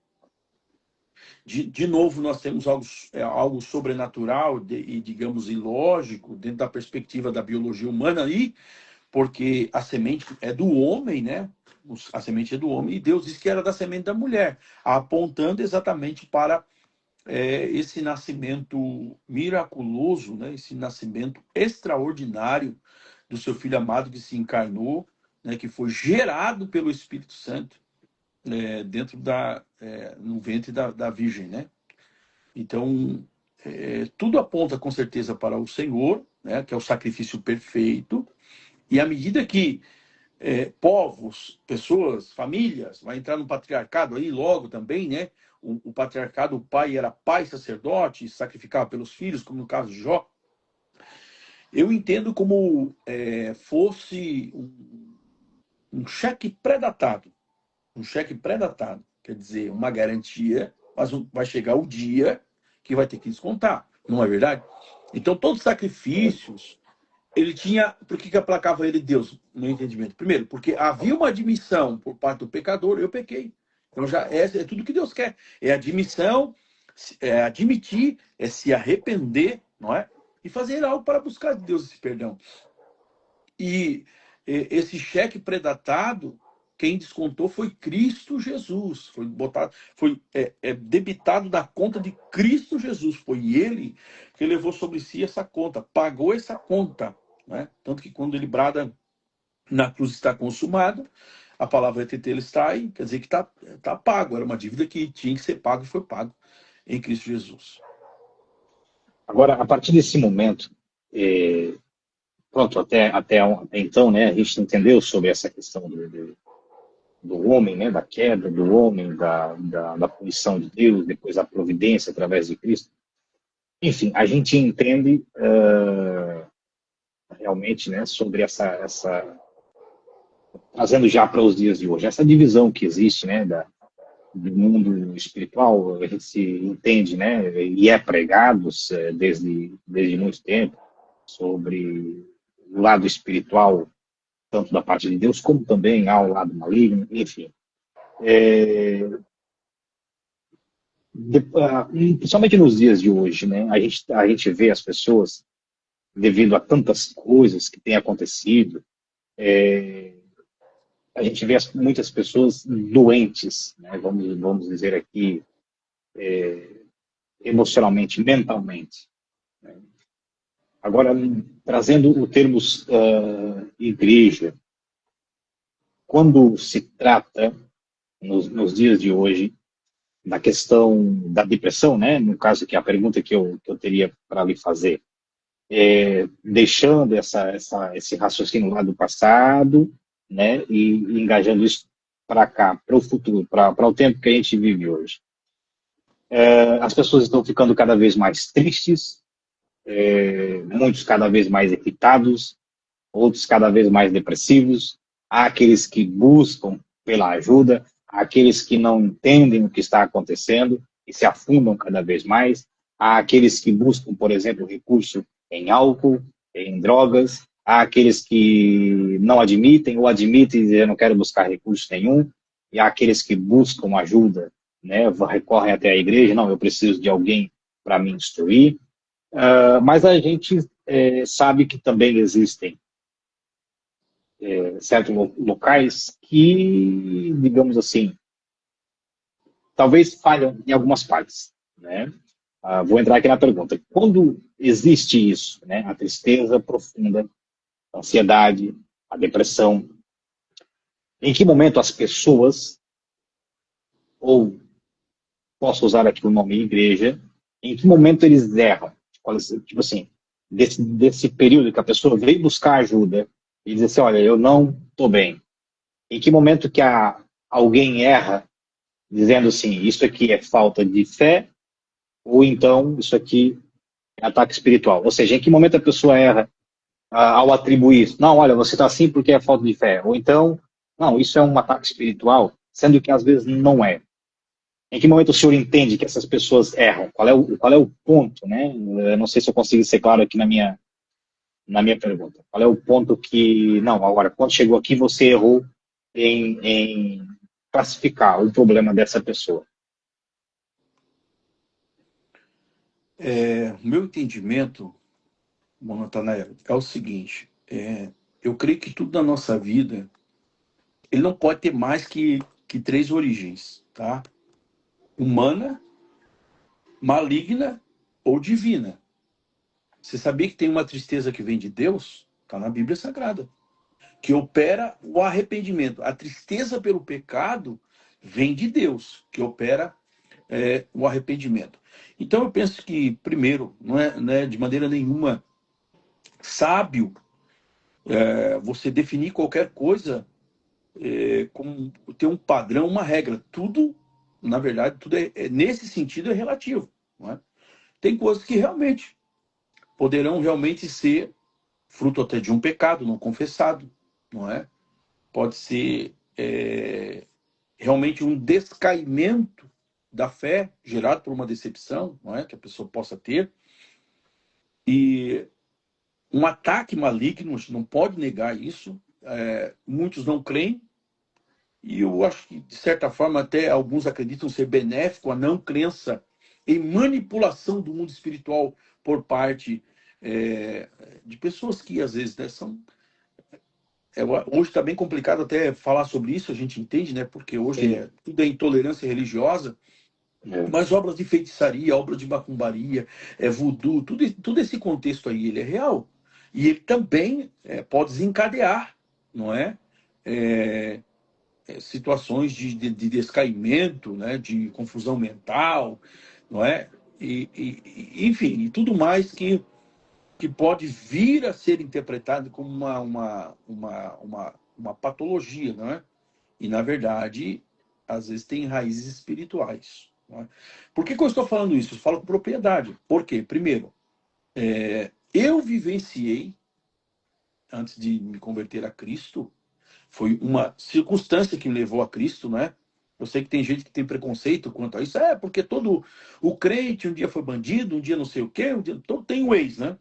De novo, nós temos algo sobrenatural e, digamos, ilógico, dentro da perspectiva da biologia humana aí, porque a semente é do homem, né? A semente é do homem, e Deus disse que era da semente da mulher, apontando exatamente para esse nascimento miraculoso, né? Esse nascimento extraordinário do seu Filho amado que se encarnou, né? Que foi gerado pelo Espírito Santo dentro no ventre da Virgem, né? Então, tudo aponta com certeza para o Senhor, né? Que é o sacrifício perfeito. E à medida que povos, pessoas, famílias, vai entrar no patriarcado aí logo também, né? O patriarcado, o pai era pai sacerdote, sacrificava pelos filhos, como no caso de Jó. Eu entendo como fosse um cheque pré-datado. Um cheque pré-datado, quer dizer, uma garantia, mas vai chegar o dia que vai ter que descontar, não é verdade? Então, todos os sacrifícios, ele tinha... Por que aplacava ele Deus, no meu entendimento? Primeiro, porque havia uma admissão por parte do pecador, eu pequei. Então, já é tudo que Deus quer. É admissão, é admitir, é se arrepender, não é? E fazer algo para buscar de Deus esse perdão. E esse cheque predatado, quem descontou foi Cristo Jesus. Foi debitado da conta de Cristo Jesus. Foi ele que levou sobre si essa conta, pagou essa conta, né? Tanto que quando ele brada na cruz está consumado, a palavra tetelestai, quer dizer que tá pago. Era uma dívida que tinha que ser pago e foi pago em Cristo Jesus. Agora, a partir desse momento, pronto, até então, né, a gente entendeu sobre essa questão do homem, né, da queda do homem, da punição de Deus, depois da providência através de Cristo. Enfim, a gente entende realmente, né, sobre essa trazendo já para os dias de hoje, essa divisão que existe, né, do mundo espiritual, a gente se entende, né, e é pregado desde muito tempo sobre o lado espiritual, tanto da parte de Deus, como também ao lado maligno, enfim. Principalmente nos dias de hoje, né, a gente vê as pessoas, devido a tantas coisas que têm acontecido, a gente vê muitas pessoas doentes, né, vamos dizer aqui, emocionalmente, mentalmente. Né? Agora, trazendo o termos igreja, quando se trata, nos dias de hoje, da questão da depressão, né? No caso que a pergunta que eu teria para lhe fazer, deixando esse raciocínio lá do passado, né, e engajando isso para cá, para o futuro, para o tempo que a gente vive hoje. As pessoas estão ficando cada vez mais tristes, muitos cada vez mais irritados, outros cada vez mais depressivos. Há aqueles que buscam pela ajuda, há aqueles que não entendem o que está acontecendo e se afundam cada vez mais. Há aqueles que buscam, por exemplo, recurso em álcool, em drogas. Há aqueles que não admitem ou admitem e dizem, eu não quero buscar recurso nenhum. E há aqueles que buscam ajuda, né, recorrem até a igreja, não, eu preciso de alguém para me instruir. Mas a gente sabe que também existem certos locais que, digamos assim, talvez falham em algumas partes, né? Vou entrar aqui na pergunta. Quando existe isso, né, a tristeza profunda, a ansiedade, a depressão, em que momento as pessoas, ou posso usar aqui o nome igreja, em que momento eles erram? Tipo assim, desse período que a pessoa veio buscar ajuda e diz assim, olha, eu não estou bem. Em que momento que alguém erra dizendo assim, isso aqui é falta de fé, ou então isso aqui é ataque espiritual? Ou seja, em que momento a pessoa erra ao atribuir isso? Não, olha, você está assim porque é falta de fé. Ou então, não, isso é um ataque espiritual, sendo que às vezes não é. Em que momento o senhor entende que essas pessoas erram? Qual é o ponto, né? Eu não sei se eu consigo ser claro aqui na minha pergunta. Qual é o ponto que, não, agora, quando chegou aqui, você errou em classificar o problema dessa pessoa? O meu entendimento, Natanael, é o seguinte: eu creio que tudo na nossa vida ele não pode ter mais que três origens, tá? Humana, maligna ou divina. Você sabia que tem uma tristeza que vem de Deus? Está na Bíblia Sagrada. Que opera o arrependimento. A tristeza pelo pecado vem de Deus, que opera o arrependimento. Então eu penso que, primeiro, não é de maneira nenhuma sábio você definir qualquer coisa como ter um padrão, uma regra. Tudo, na verdade, tudo nesse sentido é relativo. Não é? Tem coisas que realmente poderão realmente ser fruto até de um pecado não confessado, não é? Pode ser realmente um descaimento da fé gerado por uma decepção, não é? Que a pessoa possa ter. E um ataque maligno, a gente não pode negar isso. Muitos não creem, e eu acho que, de certa forma, até alguns acreditam ser benéfico a não crença em manipulação do mundo espiritual por parte de pessoas que, às vezes, né, são... hoje está bem complicado até falar sobre isso, a gente entende, né? Porque hoje Sim. tudo é intolerância religiosa, mas obras de feitiçaria, obras de macumbaria, voodoo, tudo esse contexto aí, ele é real. E ele também pode desencadear, não é? Situações de descaimento, né? De confusão mental, não é? Enfim, e tudo mais que pode vir a ser interpretado como uma patologia, não é? E, na verdade, às vezes tem raízes espirituais. Não é? Por que eu estou falando isso? Eu falo com propriedade. Por quê? Primeiro, eu vivenciei, antes de me converter a Cristo, foi uma circunstância que me levou a Cristo, né? Eu sei que tem gente que tem preconceito quanto a isso. Porque todo o crente um dia foi bandido, um dia não sei o quê, todo tem o ex, né?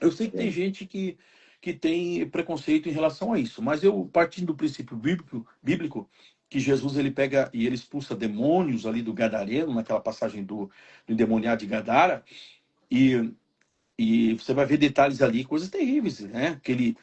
Eu sei que tem gente que tem preconceito em relação a isso, mas eu, partindo do princípio bíblico que Jesus ele pega e ele expulsa demônios ali do Gadareno, naquela passagem do endemoniado de Gadara, e, e você vai ver detalhes ali, coisas terríveis, né? Que ele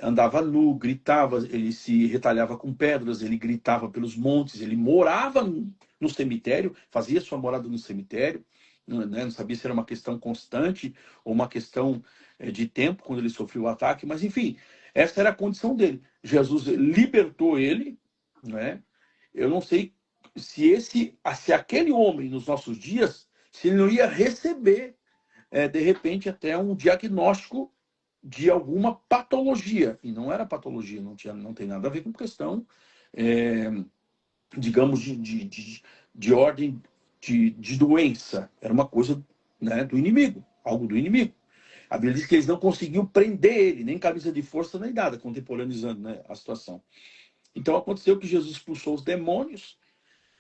andava nu, gritava, ele se retalhava com pedras, ele gritava pelos montes, ele morava no cemitério, fazia sua morada no cemitério, né? Não sabia se era uma questão constante ou uma questão de tempo, quando ele sofreu o ataque, mas enfim, essa era a condição dele. Jesus libertou ele, né? Eu não sei se aquele homem nos nossos dias, se ele não ia receber de repente, até um diagnóstico de alguma patologia. E não era patologia, não tem nada a ver com questão, digamos, de ordem de doença. Era uma coisa, né, do inimigo, algo do inimigo. A Bíblia diz que eles não conseguiam prender ele, nem camisa de força, nem nada, contemporaneizando, né, a situação. Então aconteceu que Jesus expulsou os demônios,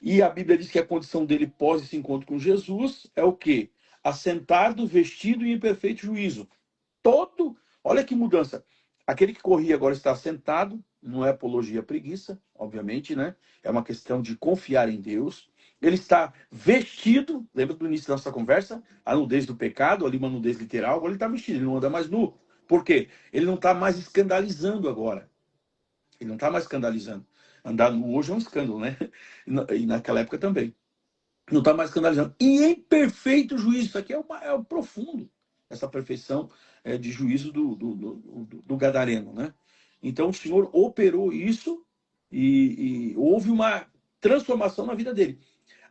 e a Bíblia diz que a condição dele pós esse encontro com Jesus é o quê? Assentado, vestido e em perfeito juízo. Olha que mudança. Aquele que corria agora está sentado, não é apologia à preguiça, obviamente, né? É uma questão de confiar em Deus. Ele está vestido, lembra do início da nossa conversa? A nudez do pecado, ali uma nudez literal, agora ele está vestido, ele não anda mais nu. Por quê? Ele não está mais escandalizando agora. Ele não está mais escandalizando. Andar nu hoje é um escândalo, né? E naquela época também. Não está mais escandalizando. E em perfeito juízo. Isso aqui é o profundo. Essa perfeição de juízo do Gadareno, né? Então o Senhor operou isso e houve uma transformação na vida dele.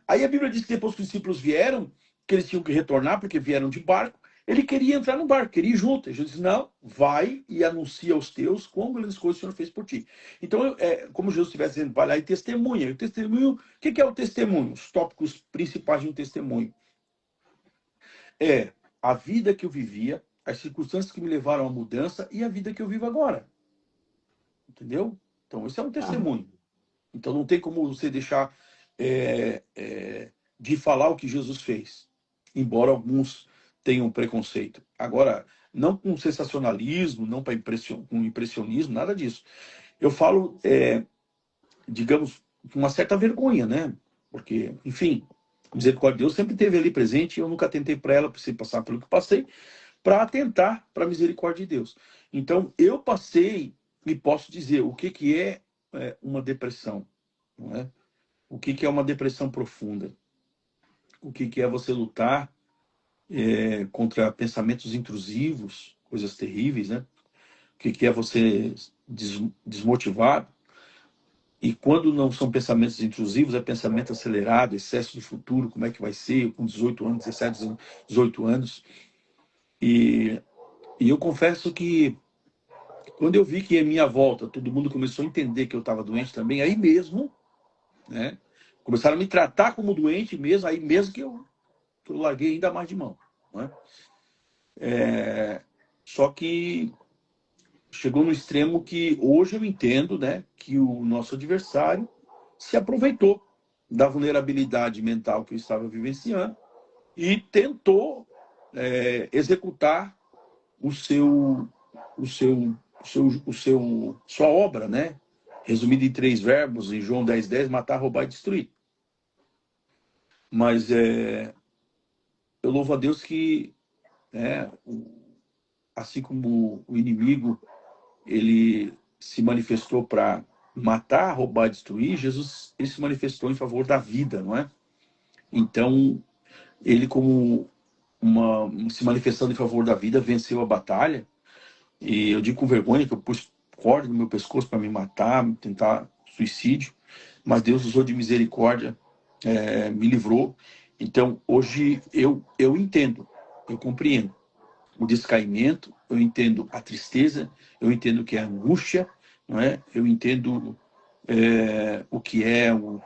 Aí a Bíblia diz que depois que os discípulos vieram, que eles tinham que retornar, porque vieram de barco, ele queria entrar no barco, queria ir junto. Jesus disse, não, vai e anuncia aos teus quão grandes coisas o Senhor fez por ti. Então, como Jesus estivesse dizendo, vai lá e testemunha. E o testemunho, o que é o testemunho? Os tópicos principais de um testemunho. É a vida que eu vivia, as circunstâncias que me levaram à mudança e a vida que eu vivo agora. Entendeu? Então, esse é um testemunho. Então, não tem como você deixar de falar o que Jesus fez. Embora alguns tenham preconceito. Agora, não com sensacionalismo, não com impressionismo, nada disso. Eu falo, digamos, com uma certa vergonha, né? Porque, enfim, a misericórdia de Deus sempre esteve ali presente e eu nunca tentei para ela, precisei passar pelo que passei, para atentar para a misericórdia de Deus. Então, eu passei e posso dizer o que é uma depressão, não é? O que é uma depressão profunda? O que é você lutar contra pensamentos intrusivos, coisas terríveis, né? O que é você desmotivado? E quando não são pensamentos intrusivos, é pensamento acelerado, excesso de futuro, como é que vai ser com 18 anos, 17 anos, 18 anos. E eu confesso que quando eu vi que à minha volta todo mundo começou a entender que eu estava doente também, aí mesmo, né? Começaram a me tratar como doente mesmo, aí mesmo que eu larguei ainda mais de mão, né? Só que chegou no extremo que hoje eu entendo, né, que o nosso adversário se aproveitou da vulnerabilidade mental que eu estava vivenciando e tentou executar sua obra, né? Resumido em 3 verbos, em João 10:10, matar, roubar e destruir. Mas eu louvo a Deus que, assim como o inimigo ele se manifestou para matar, roubar, destruir, Jesus ele se manifestou em favor da vida, não é? Então, ele como se manifestando em favor da vida, venceu a batalha. E eu digo com vergonha que eu pus corda no meu pescoço para me matar, tentar suicídio, mas Deus usou de misericórdia, me livrou. Então, hoje eu entendo, eu compreendo o descaimento, eu entendo a tristeza, eu entendo o que é a angústia, não é? Eu entendo o que é o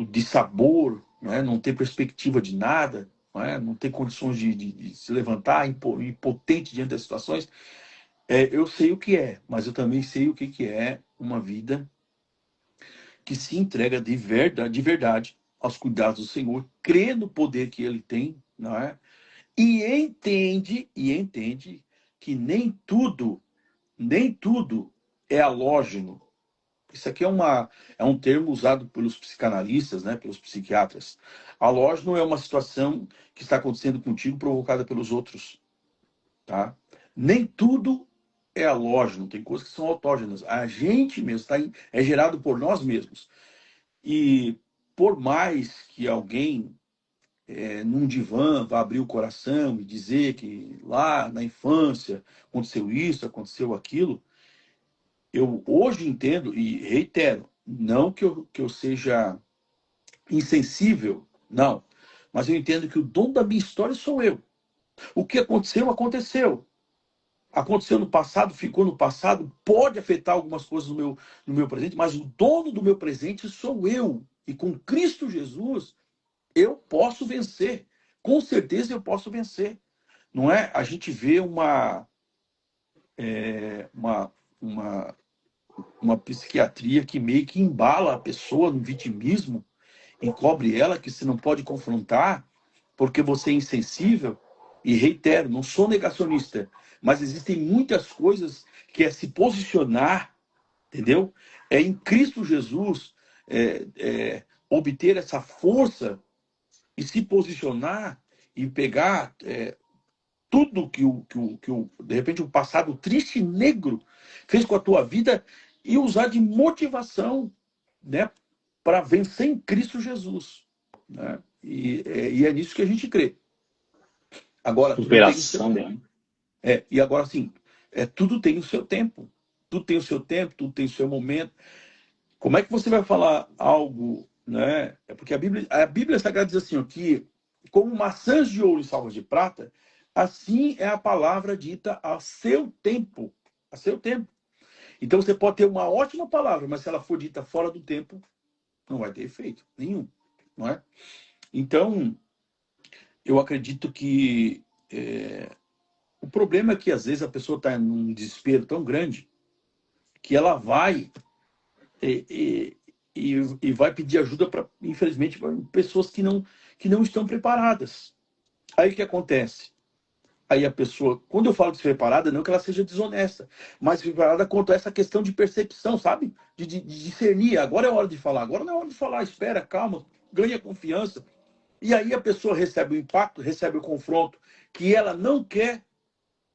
dissabor, não é? Não ter perspectiva de nada, não é? Não ter condições de se levantar, impotente diante das situações. Eu sei o que é, mas eu também sei o que é uma vida que se entrega de verdade aos cuidados do Senhor, crê no poder que Ele tem, não é? E entende que nem tudo é halógeno. Isso aqui é um termo usado pelos psicanalistas, né, pelos psiquiatras. Halógeno é uma situação que está acontecendo contigo provocada pelos outros, tá? Nem tudo é halógeno, tem coisas que são autógenas. A gente mesmo é gerado por nós mesmos. E por mais que alguém num divã vá abrir o coração e dizer que lá na infância aconteceu isso, aconteceu aquilo, eu hoje entendo e reitero, não que eu seja insensível, não, mas eu entendo que o dono da minha história sou eu. O que aconteceu, aconteceu. Aconteceu no passado, ficou no passado, pode afetar algumas coisas no meu presente, mas o dono do meu presente sou eu. E com Cristo Jesus, eu posso vencer. Com certeza eu posso vencer. Não é? A gente vê uma, uma, uma psiquiatria que meio que embala a pessoa no vitimismo, encobre ela, que você não pode confrontar, porque você é insensível. E reitero, não sou negacionista, mas existem muitas coisas que é se posicionar, entendeu? É em Cristo Jesus obter essa força e se posicionar e pegar tudo de repente, um passado triste e negro fez com a tua vida e usar de motivação, né, para vencer em Cristo Jesus. Né? E é nisso que a gente crê. Agora, tudo tem o seu Superação, tempo. né? E agora, assim, tudo tem o seu tempo. Tudo tem o seu tempo, tudo tem o seu momento. Como é que você vai falar algo, né? É porque a Bíblia Sagrada diz assim, ó, que como maçãs de ouro e salvas de prata, assim é a palavra dita a seu tempo. A seu tempo. Então você pode ter uma ótima palavra, mas se ela for dita fora do tempo, não vai ter efeito nenhum, não é? Então, eu acredito que o problema é que às vezes a pessoa está num desespero tão grande que ela vai e vai pedir ajuda para, infelizmente, pra pessoas que não estão preparadas. Aí o que acontece? Aí a pessoa, quando eu falo despreparada, não que ela seja desonesta, mas preparada quanto a essa questão de percepção, sabe? De discernir. Agora é hora de falar, agora não é hora de falar, espera, calma, ganha confiança. E aí a pessoa recebe o impacto, recebe o confronto que ela não quer.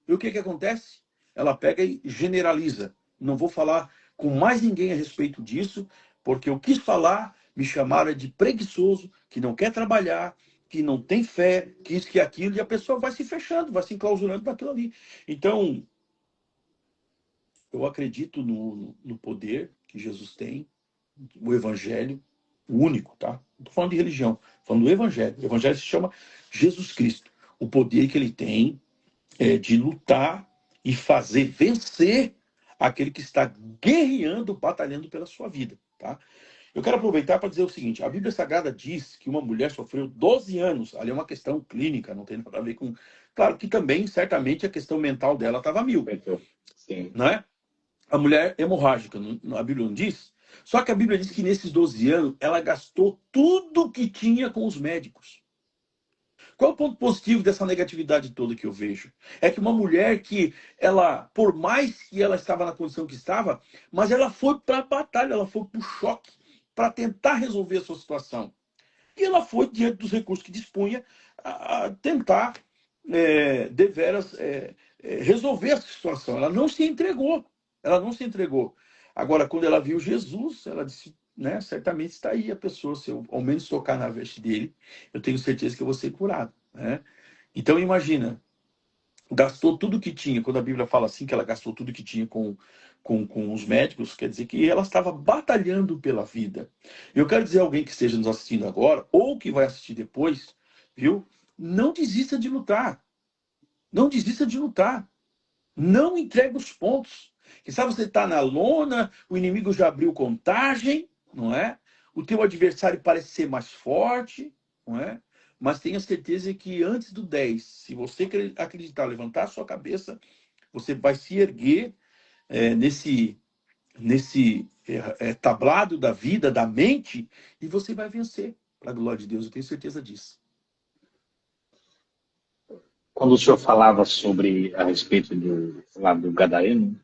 E o que acontece? Ela pega e generaliza. Não vou falar com mais ninguém a respeito disso, porque eu quis falar, me chamaram de preguiçoso, que não quer trabalhar, que não tem fé, que isso, que aquilo, e a pessoa vai se fechando, vai se enclausurando naquilo ali. Então, eu acredito no poder que Jesus tem, o evangelho, o único, tá? Não estou falando de religião, estou falando do evangelho. O evangelho se chama Jesus Cristo. O poder que ele tem de lutar e fazer vencer aquele que está guerreando, batalhando pela sua vida, tá? Eu quero aproveitar para dizer o seguinte, a Bíblia Sagrada diz que uma mulher sofreu 12 anos, ali é uma questão clínica, não tem nada a ver com... Claro que também, certamente, a questão mental dela estava mil, Sim. não é? A mulher hemorrágica, a Bíblia não diz? Só que a Bíblia diz que nesses 12 anos, ela gastou tudo que tinha com os médicos. Qual é o ponto positivo dessa negatividade toda que eu vejo? É que uma mulher que, ela, por mais que ela estava na condição que estava, mas ela foi para a batalha, ela foi para o choque, para tentar resolver a sua situação. E ela foi, diante dos recursos que dispunha, a tentar, deveras, resolver essa situação. Ela não se entregou. Ela não se entregou. Agora, quando ela viu Jesus, ela disse, né, certamente está aí a pessoa, se eu ao menos tocar na veste dele, eu tenho certeza que eu vou ser curado. Né? Então, imagina, gastou tudo que tinha, quando a Bíblia fala assim, que ela gastou tudo que tinha com os médicos, quer dizer que ela estava batalhando pela vida. Eu quero dizer a alguém que esteja nos assistindo agora, ou que vai assistir depois, viu? Não desista de lutar. Não desista de lutar. Não entregue os pontos. Quem sabe você está na lona, o inimigo já abriu contagem, não é? O teu adversário parece ser mais forte, não é? Mas tenha certeza que antes do 10, se você acreditar, levantar a sua cabeça, você vai se erguer nesse tablado da vida, da mente, e você vai vencer. Para a glória de Deus, eu tenho certeza disso. Quando o senhor falava a respeito do Gadareno,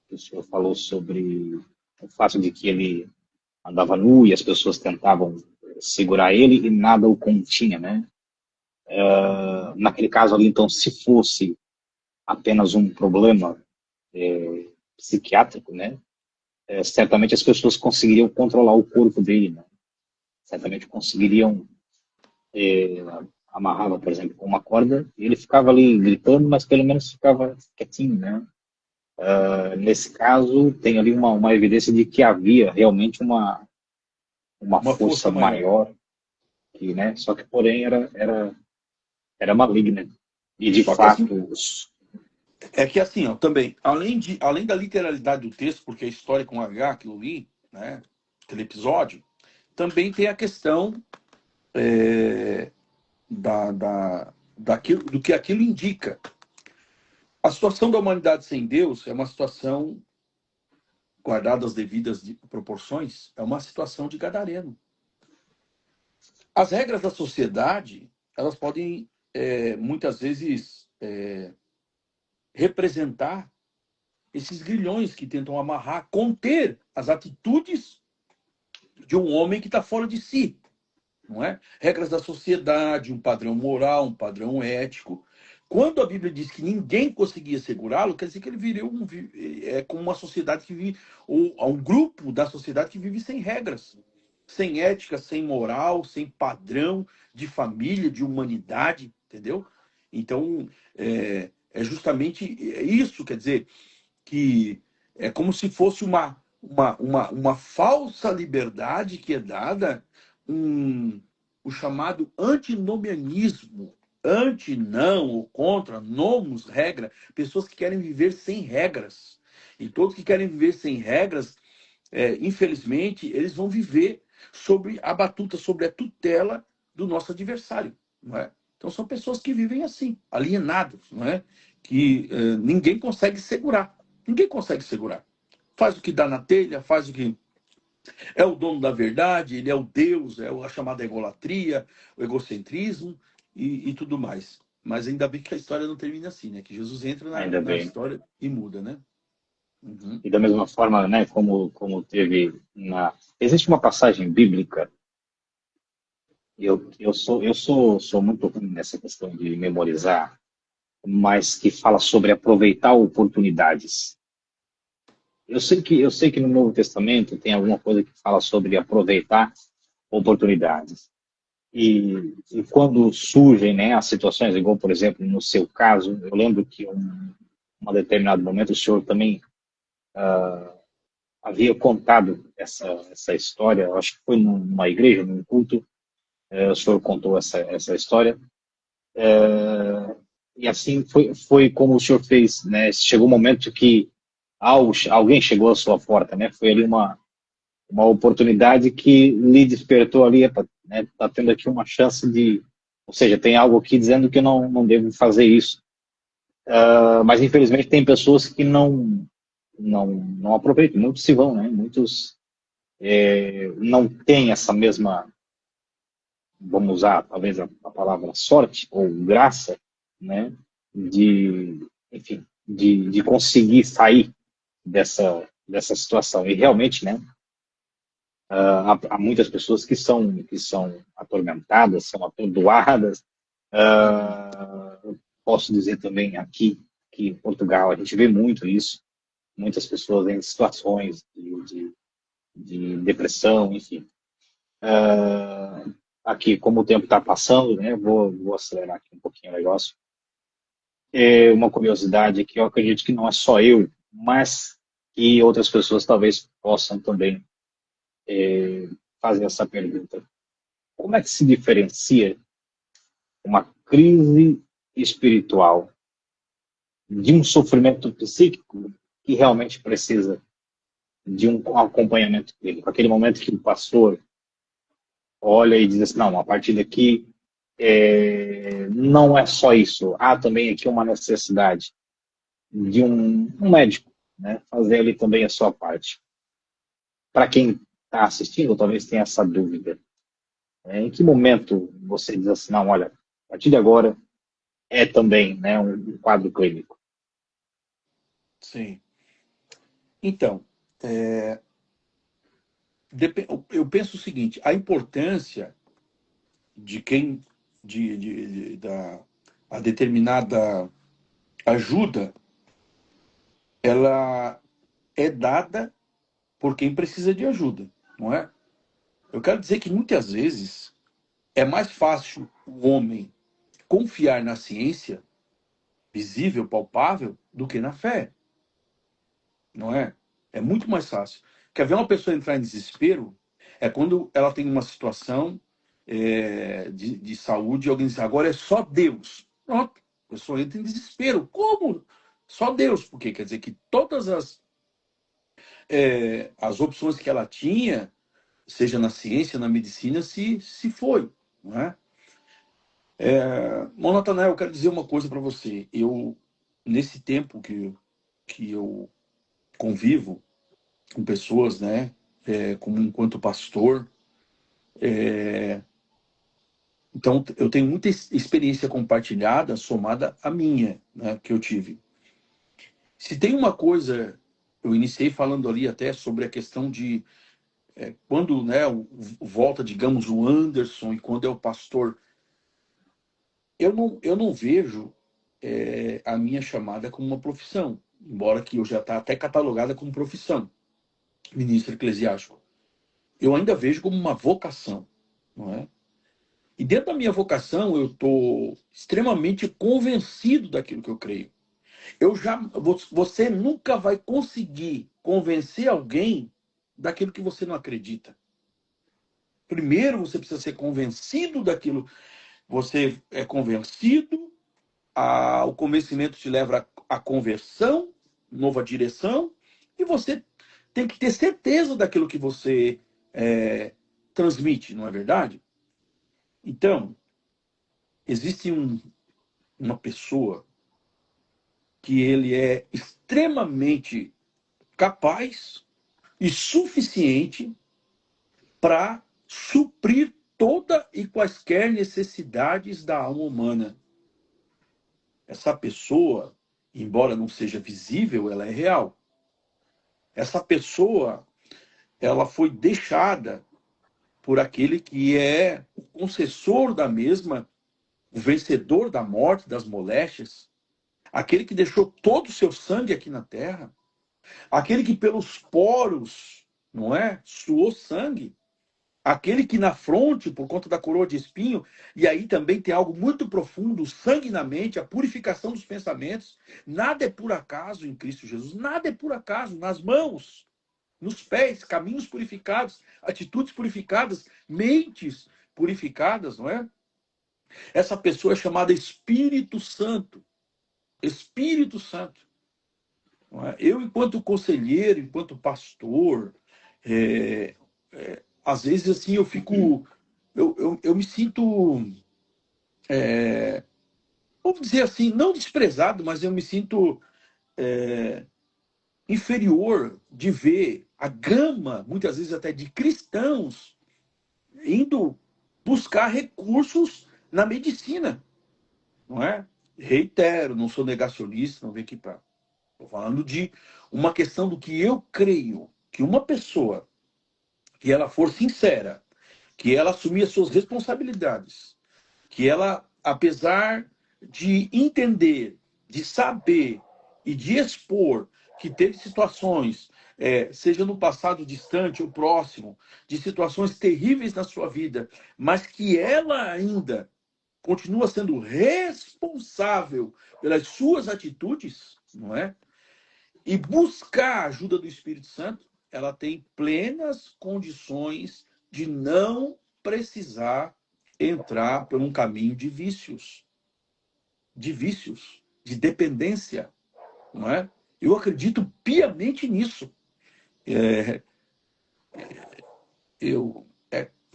o senhor falou sobre o fato de que ele andava nu e as pessoas tentavam segurar ele e nada o continha, né? Naquele caso ali, então, se fosse apenas um problema psiquiátrico, né? Certamente as pessoas conseguiriam controlar o corpo dele, né? Certamente conseguiriam amarrá-lo, por exemplo, com uma corda e ele ficava ali gritando, mas pelo menos ficava quietinho, né? Nesse caso, tem ali uma evidência de que havia realmente uma força maior que, né, só que porém era maligna. E de Só que assim, fato, é que assim, ó, também, além da literalidade do texto, porque a história com H, aquilo ali, né, aquele episódio, também tem a questão do que aquilo indica. A situação da humanidade sem Deus é uma situação, guardada as devidas proporções, é uma situação de gadareno. As regras da sociedade, elas podem, muitas vezes, representar esses grilhões que tentam amarrar, conter as atitudes de um homem que está fora de si, não é? Regras da sociedade, um padrão moral, um padrão ético. Quando a Bíblia diz que ninguém conseguia segurá-lo, quer dizer que ele virou como uma sociedade que vive, ou um grupo da sociedade que vive sem regras, sem ética, sem moral, sem padrão de família, de humanidade, entendeu? Então, é justamente isso, quer dizer, que é como se fosse uma falsa liberdade que é dada, o chamado antinomianismo, anti-não ou contra, nomos, regra, pessoas que querem viver sem regras. E todos que querem viver sem regras, infelizmente, eles vão viver sobre a batuta, sobre a tutela do nosso adversário, não é? Então são pessoas que vivem assim, alienados, não é? Que ninguém consegue segurar. Ninguém consegue segurar. Faz o que dá na telha, faz o que é o dono da verdade, ele é o Deus, é a chamada egolatria, o egocentrismo e tudo mais. Mas ainda bem que a história não termina assim, né? Que Jesus entra ainda na bem. história e muda, né? Uhum. E da mesma forma, né, como teve existe uma passagem bíblica. Eu sou muito ruim nessa questão de memorizar, mas que fala sobre aproveitar oportunidades. Eu sei que no Novo Testamento tem alguma coisa que fala sobre aproveitar oportunidades. E quando surgem, né, as situações, igual, por exemplo, no seu caso, eu lembro que um determinado momento o senhor também havia contado essa história, eu acho que foi numa igreja, num culto, o senhor contou essa história. E assim foi como o senhor fez, né? Chegou um momento que alguém chegou à sua porta, né? Foi ali uma oportunidade que lhe despertou ali, né? Tá tendo aqui uma chance ou seja, tem algo aqui dizendo que eu não devo fazer isso. Mas infelizmente tem pessoas que não aproveitam, muitos se vão, né? Muitos não têm essa mesma, vamos usar talvez a palavra sorte ou graça, né? Enfim, de conseguir sair dessa situação. E realmente, né? Há muitas pessoas que são atormentadas, são atordoadas. Posso dizer também aqui que em Portugal a gente vê muito isso, muitas pessoas em situações de depressão, enfim. Aqui, como o tempo está passando, né, vou acelerar aqui um pouquinho o negócio. É uma curiosidade que eu acredito que não é só eu, mas que outras pessoas talvez possam também fazer essa pergunta. Como é que se diferencia uma crise espiritual de um sofrimento psíquico que realmente precisa de um acompanhamento clínico? Aquele momento que o pastor olha e diz assim, não, a partir daqui não é só isso, há também aqui uma necessidade de um médico, né, fazer ali também a sua parte. Para quem está assistindo, talvez tenha essa dúvida. Em que momento você diz assim, não, olha, a partir de agora é também, né, um quadro clínico? Sim. Então, eu penso o seguinte: a importância de quem da a determinada ajuda, ela é dada por quem precisa de ajuda, não é? Eu quero dizer que muitas vezes é mais fácil o homem confiar na ciência visível, palpável, do que na fé, não é? É muito mais fácil. Quer ver uma pessoa entrar em desespero? É quando ela tem uma situação de saúde, alguém diz, agora é só Deus. Pronto, a pessoa entra em desespero. Como? Só Deus. Porque quer dizer que todas as opções que ela tinha, seja na ciência, na medicina, se foi. Não é? Bom, Natanael, eu quero dizer uma coisa para você. Nesse tempo que eu convivo com pessoas, né, como enquanto pastor, então eu tenho muita experiência compartilhada, somada à minha, né, que eu tive. Se tem uma coisa, eu iniciei falando ali até sobre a questão de quando, né, volta, digamos, o Anderson e quando é o pastor, eu não vejo a minha chamada como uma profissão, embora que eu já está até catalogada como profissão, ministro eclesiástico. Eu ainda vejo como uma vocação, não é? E dentro da minha vocação, eu estou extremamente convencido daquilo que eu creio. Você nunca vai conseguir convencer alguém daquilo que você não acredita. Primeiro, você precisa ser convencido daquilo. Você é convencido, o convencimento te leva à conversão, nova direção, e você tem que ter certeza daquilo que você transmite, não é verdade? Então, existe uma pessoa que ele é extremamente capaz e suficiente para suprir toda e quaisquer necessidades da alma humana. Essa pessoa, embora não seja visível, ela é real. Essa pessoa, ela foi deixada por aquele que é o concessor da mesma, o vencedor da morte, das moléstias, aquele que deixou todo o seu sangue aqui na terra, aquele que pelos poros, não é, suou sangue, aquele que na fronte, por conta da coroa de espinho, e aí também tem algo muito profundo, o sangue na mente, a purificação dos pensamentos. Nada é por acaso em Cristo Jesus, nada é por acaso, nas mãos, nos pés, caminhos purificados, atitudes purificadas, mentes purificadas, não é? Essa pessoa é chamada Espírito Santo. Espírito Santo. Não é? Eu, enquanto conselheiro, enquanto pastor, às vezes assim eu fico, eu me sinto, vamos dizer assim, não desprezado, mas eu me sinto inferior de ver a gama, muitas vezes até de cristãos, indo buscar recursos na medicina, não é? Reitero, não sou negacionista, não vem aqui para... Estou falando de uma questão do que eu creio, que uma pessoa, que ela for sincera, que ela assumir as suas responsabilidades, que ela, apesar de entender, de saber e de expor que teve situações, seja no passado distante ou próximo, de situações terríveis na sua vida, mas que ela ainda continua sendo responsável pelas suas atitudes, não é? E buscar a ajuda do Espírito Santo, ela tem plenas condições de não precisar entrar por um caminho de vícios, de dependência, não é? Eu acredito piamente nisso. Não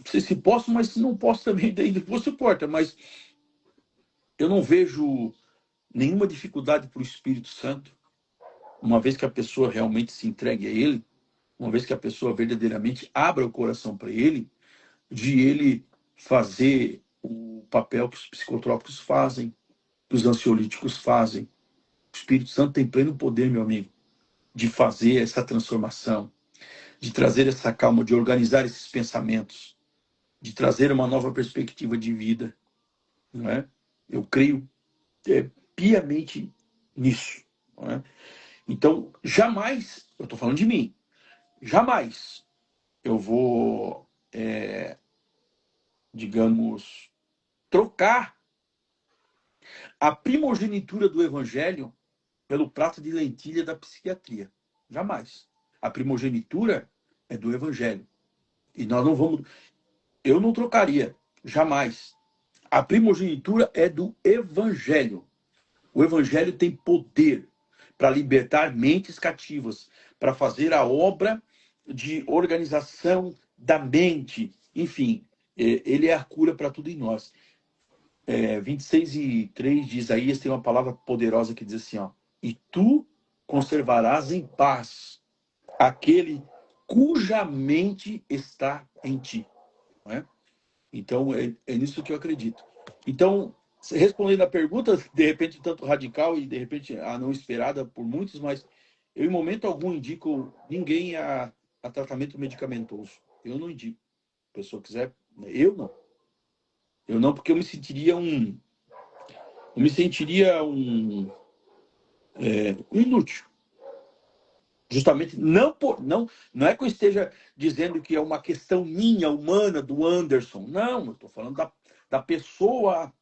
sei se posso, mas se não posso também, daí depois suporta, mas eu não vejo nenhuma dificuldade para o Espírito Santo, uma vez que a pessoa realmente se entregue a ele, uma vez que a pessoa verdadeiramente abra o coração para ele, de ele fazer o papel que os psicotrópicos fazem, que os ansiolíticos fazem. O Espírito Santo tem pleno poder, meu amigo, de fazer essa transformação, de trazer essa calma, de organizar esses pensamentos, de trazer uma nova perspectiva de vida, não é? Eu creio piamente nisso, não é? Então, jamais, eu estou falando de mim, jamais eu vou, digamos, trocar a primogenitura do evangelho pelo prato de lentilha da psiquiatria. Jamais. A primogenitura é do evangelho. E nós não vamos... Eu não trocaria. Jamais. A primogenitura é do Evangelho. O Evangelho tem poder para libertar mentes cativas, para fazer a obra de organização da mente. Enfim, ele é a cura para tudo em nós. 26:3 de Isaías tem uma palavra poderosa que diz assim, ó, e tu conservarás em paz aquele cuja mente está em ti. Não é? Então, é nisso que eu acredito. Então, respondendo a pergunta, de repente tanto radical e de repente a não esperada por muitos, mas eu em momento algum indico ninguém a tratamento medicamentoso. Eu não indico. Se a pessoa quiser, eu não. Eu não, porque eu me sentiria um inútil. Justamente não é que eu esteja dizendo que é uma questão minha, humana, do Anderson. Não, eu estou falando da pessoa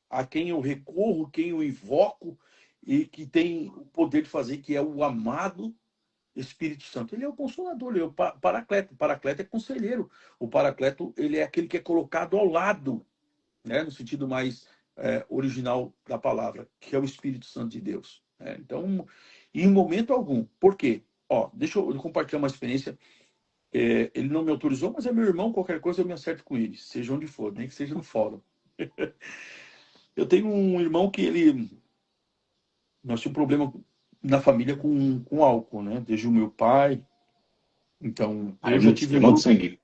a quem eu recorro, quem eu invoco e que tem o poder de fazer, que é o amado Espírito Santo. Ele é o Consolador, ele é o Paracleto. O Paracleto é conselheiro. O Paracleto, ele é aquele que é colocado ao lado, né, no sentido mais original da palavra, que é o Espírito Santo de Deus. Então, em momento algum. Por quê? Deixa eu compartilhar uma experiência. Ele não me autorizou, mas é meu irmão, qualquer coisa eu me acerto com ele, seja onde for, nem que seja no fórum. Eu tenho um irmão que nós tínhamos um problema na família com álcool, né? Desde o meu pai. Então, eu já tive irmão de sangue.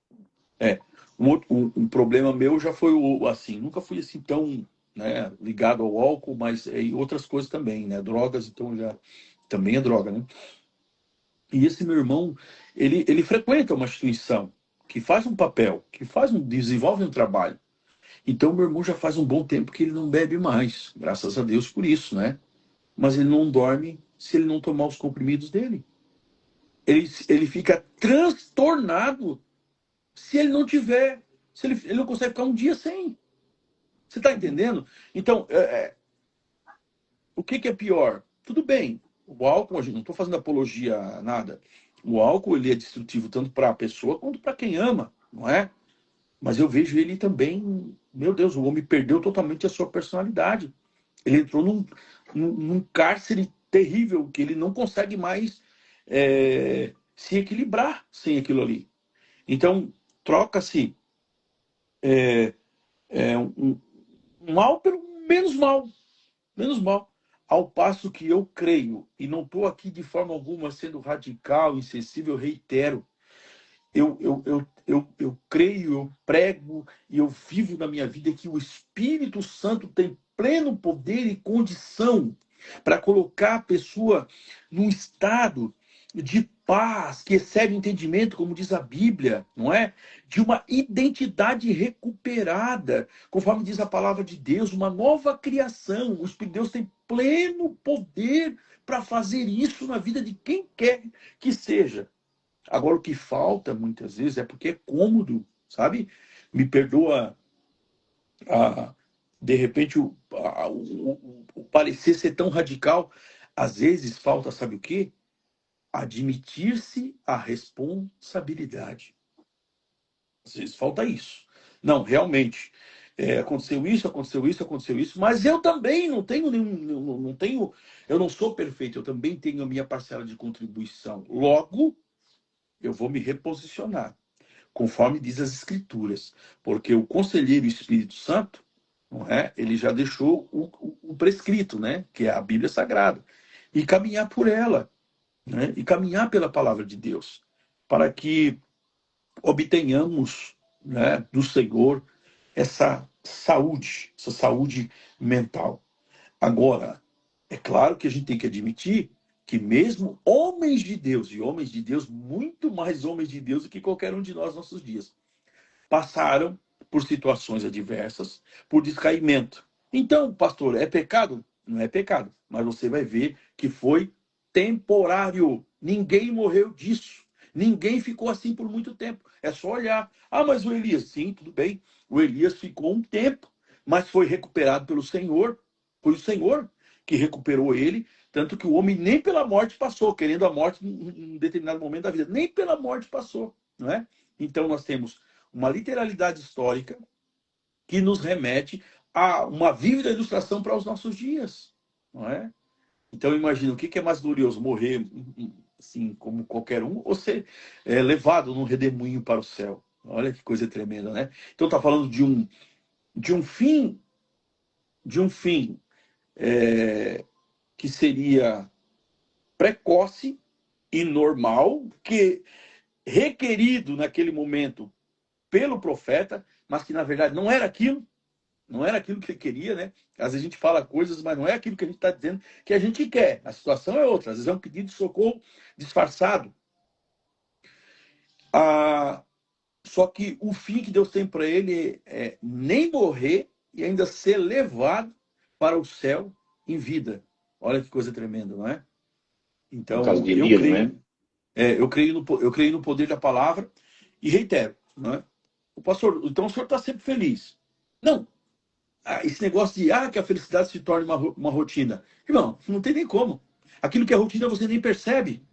Um problema meu já foi assim, nunca fui assim tão, né, ligado ao álcool, mas e outras coisas também, né? Drogas, então já também é droga, né? E esse meu irmão, ele frequenta uma instituição que faz um papel, desenvolve um trabalho. Então, meu irmão já faz um bom tempo que ele não bebe mais, graças a Deus por isso, né? Mas ele não dorme se ele não tomar os comprimidos dele. Ele fica transtornado se ele não tiver, se ele não consegue ficar um dia sem. Você está entendendo? Então, o que é pior? Tudo bem, o álcool, a gente não estou fazendo apologia a nada. O álcool, ele é destrutivo tanto para a pessoa quanto para quem ama, não é? Mas eu vejo ele também, meu Deus, o homem perdeu totalmente a sua personalidade. Ele entrou num cárcere terrível, que ele não consegue mais se equilibrar sem aquilo ali. Então, troca-se um mal pelo menos mal. Menos mal. Ao passo que eu creio, e não estou aqui de forma alguma sendo radical, insensível, eu reitero, eu creio, eu prego e eu vivo na minha vida que o Espírito Santo tem pleno poder e condição para colocar a pessoa num estado de paz, que excede o entendimento, como diz a Bíblia, não é? De uma identidade recuperada, conforme diz a palavra de Deus, uma nova criação. O Espírito de Deus tem pleno poder para fazer isso na vida de quem quer que seja. Agora, o que falta, muitas vezes, é porque é cômodo, sabe? Me perdoa, de repente, o parecer ser tão radical. Às vezes, falta, sabe o quê? Admitir-se a responsabilidade. Às vezes, falta isso. Não, realmente, aconteceu isso, mas eu também não tenho eu não sou perfeito, eu também tenho a minha parcela de contribuição. Logo, eu vou me reposicionar, conforme diz as Escrituras, porque o conselheiro Espírito Santo, não é? Ele já deixou o prescrito, né? Que é a Bíblia Sagrada, e caminhar por ela, né? E caminhar pela palavra de Deus, para que obtenhamos, né, do Senhor essa saúde mental. Agora, é claro que a gente tem que admitir que mesmo homens de Deus, e homens de Deus, muito mais homens de Deus do que qualquer um de nós nos nossos dias, passaram por situações adversas, por descaimento. Então, pastor, é pecado? Não é pecado, mas você vai ver que foi temporário. Ninguém morreu disso. Ninguém ficou assim por muito tempo. É só olhar. Ah, mas o Elias, sim, tudo bem. O Elias ficou um tempo, mas foi recuperado pelo Senhor. Foi o Senhor que recuperou ele, tanto que o homem nem pela morte passou, querendo a morte em um determinado momento da vida. Nem pela morte passou, não é? Então nós temos uma literalidade histórica, que nos remete a uma vívida ilustração para os nossos dias, não é? Então imagina, o que é mais glorioso, morrer assim como qualquer um, ou ser levado num redemoinho para o céu? Olha que coisa tremenda, né? Então está falando de um fim, de um fim que seria precoce e normal, que requerido naquele momento pelo profeta, mas que na verdade não era aquilo. Não era aquilo que ele queria, né? Às vezes a gente fala coisas, mas não é aquilo que a gente está dizendo que a gente quer. A situação é outra. Às vezes é um pedido de socorro disfarçado. Só que o fim que Deus tem para ele é nem morrer e ainda ser levado para o céu em vida. Olha que coisa tremenda, não é? No caso Então, de Elias, né? eu creio no poder da palavra e reitero, não é? O pastor, então o senhor está sempre feliz. Não, esse negócio de que a felicidade se torne uma rotina. Irmão, não tem nem como. Aquilo que é rotina você nem percebe.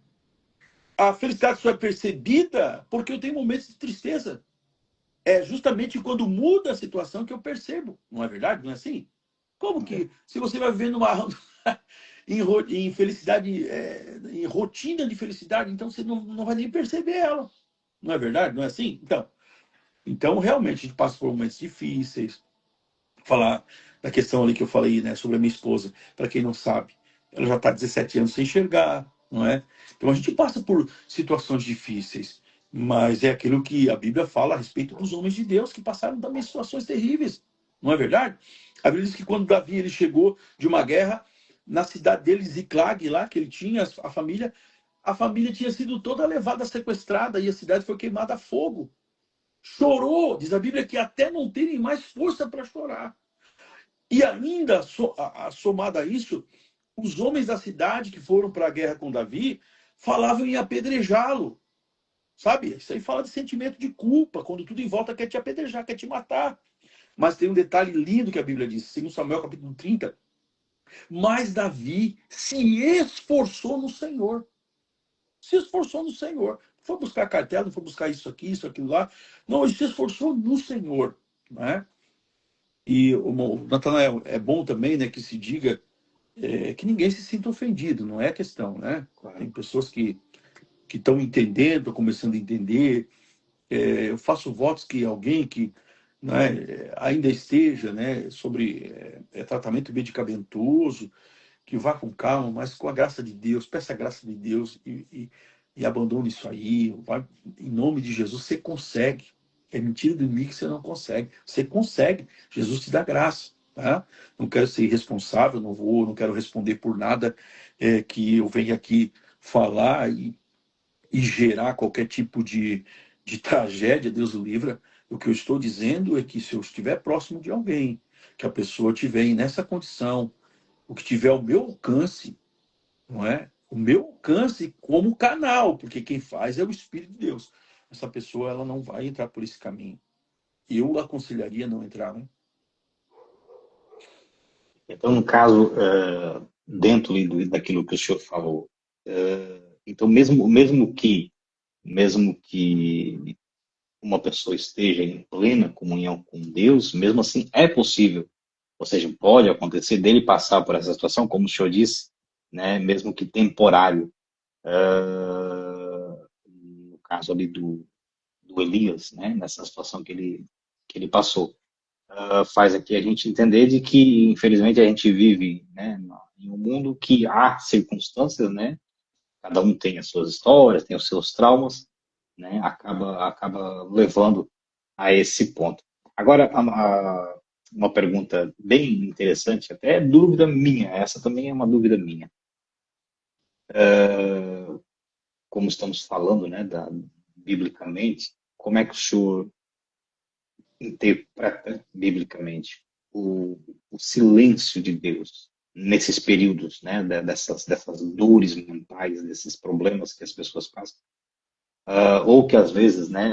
A felicidade só é percebida porque eu tenho momentos de tristeza. É justamente quando muda a situação que eu percebo. Não é verdade? Não é assim? Como que, se você vai vivendo em felicidade, em rotina de felicidade, então você não vai nem perceber ela. Não é verdade? Não é assim? Então realmente, a gente passa por momentos difíceis, falar da questão ali que eu falei, né, sobre a minha esposa. Para quem não sabe, ela já está 17 anos sem enxergar, não é? Então a gente passa por situações difíceis, mas é aquilo que a Bíblia fala a respeito dos homens de Deus que passaram também situações terríveis, não é verdade? A Bíblia diz que quando Davi ele chegou de uma guerra na cidade dele, Ziclag, lá que ele tinha a família tinha sido toda levada sequestrada e a cidade foi queimada a fogo. Chorou, diz a Bíblia, que até não terem mais força para chorar. E ainda, somado a isso, os homens da cidade que foram para a guerra com Davi falavam em apedrejá-lo. Sabe? Isso aí fala de sentimento de culpa, quando tudo em volta quer te apedrejar, quer te matar. Mas tem um detalhe lindo que a Bíblia diz, 2 Samuel capítulo 30. Mas Davi se esforçou no Senhor. Se esforçou no Senhor. Não foi buscar cartela, não foi buscar isso aqui, isso, aquilo lá. Não, ele se esforçou no Senhor. Né? E o Natanael, é bom também, né, que se diga que ninguém se sinta ofendido, não é a questão, né? Claro. Tem pessoas que estão entendendo, começando a entender. Eu faço votos que alguém que, né, ainda esteja, né, sobre tratamento medicamentoso, que vá com calma, mas com a graça de Deus, peça a graça de Deus e abandone isso aí. Vai, em nome de Jesus, você consegue. É mentira do inimigo que você não consegue. Você consegue. Jesus te dá graça. Tá? Não quero ser irresponsável, não quero responder por nada que eu venha aqui falar e gerar qualquer tipo de tragédia, Deus o livra. O que eu estou dizendo é que se eu estiver próximo de alguém, que a pessoa estiver nessa condição, o que tiver ao meu alcance, não é? O meu alcance como canal, porque quem faz é o Espírito de Deus. Essa pessoa ela não vai entrar por esse caminho. Eu aconselharia não entrar, né? Então, no caso, dentro daquilo que o senhor falou, então mesmo que uma pessoa esteja em plena comunhão com Deus, mesmo assim é possível, ou seja, pode acontecer dele passar por essa situação, como o senhor disse, né, mesmo que temporário, no caso ali do Elias, né, nessa situação que ele passou. Faz aqui a gente entender de que, infelizmente, a gente vive, né, em um mundo que há circunstâncias, né, cada um tem as suas histórias, tem os seus traumas, né, acaba levando a esse ponto. Agora, uma pergunta bem interessante, até dúvida minha, essa também é uma dúvida minha. Como estamos falando, né, biblicamente, como é que o senhor interpreta biblicamente o silêncio de Deus nesses períodos, né, dessas dores mentais, desses problemas que as pessoas passam? Ou que às vezes, né,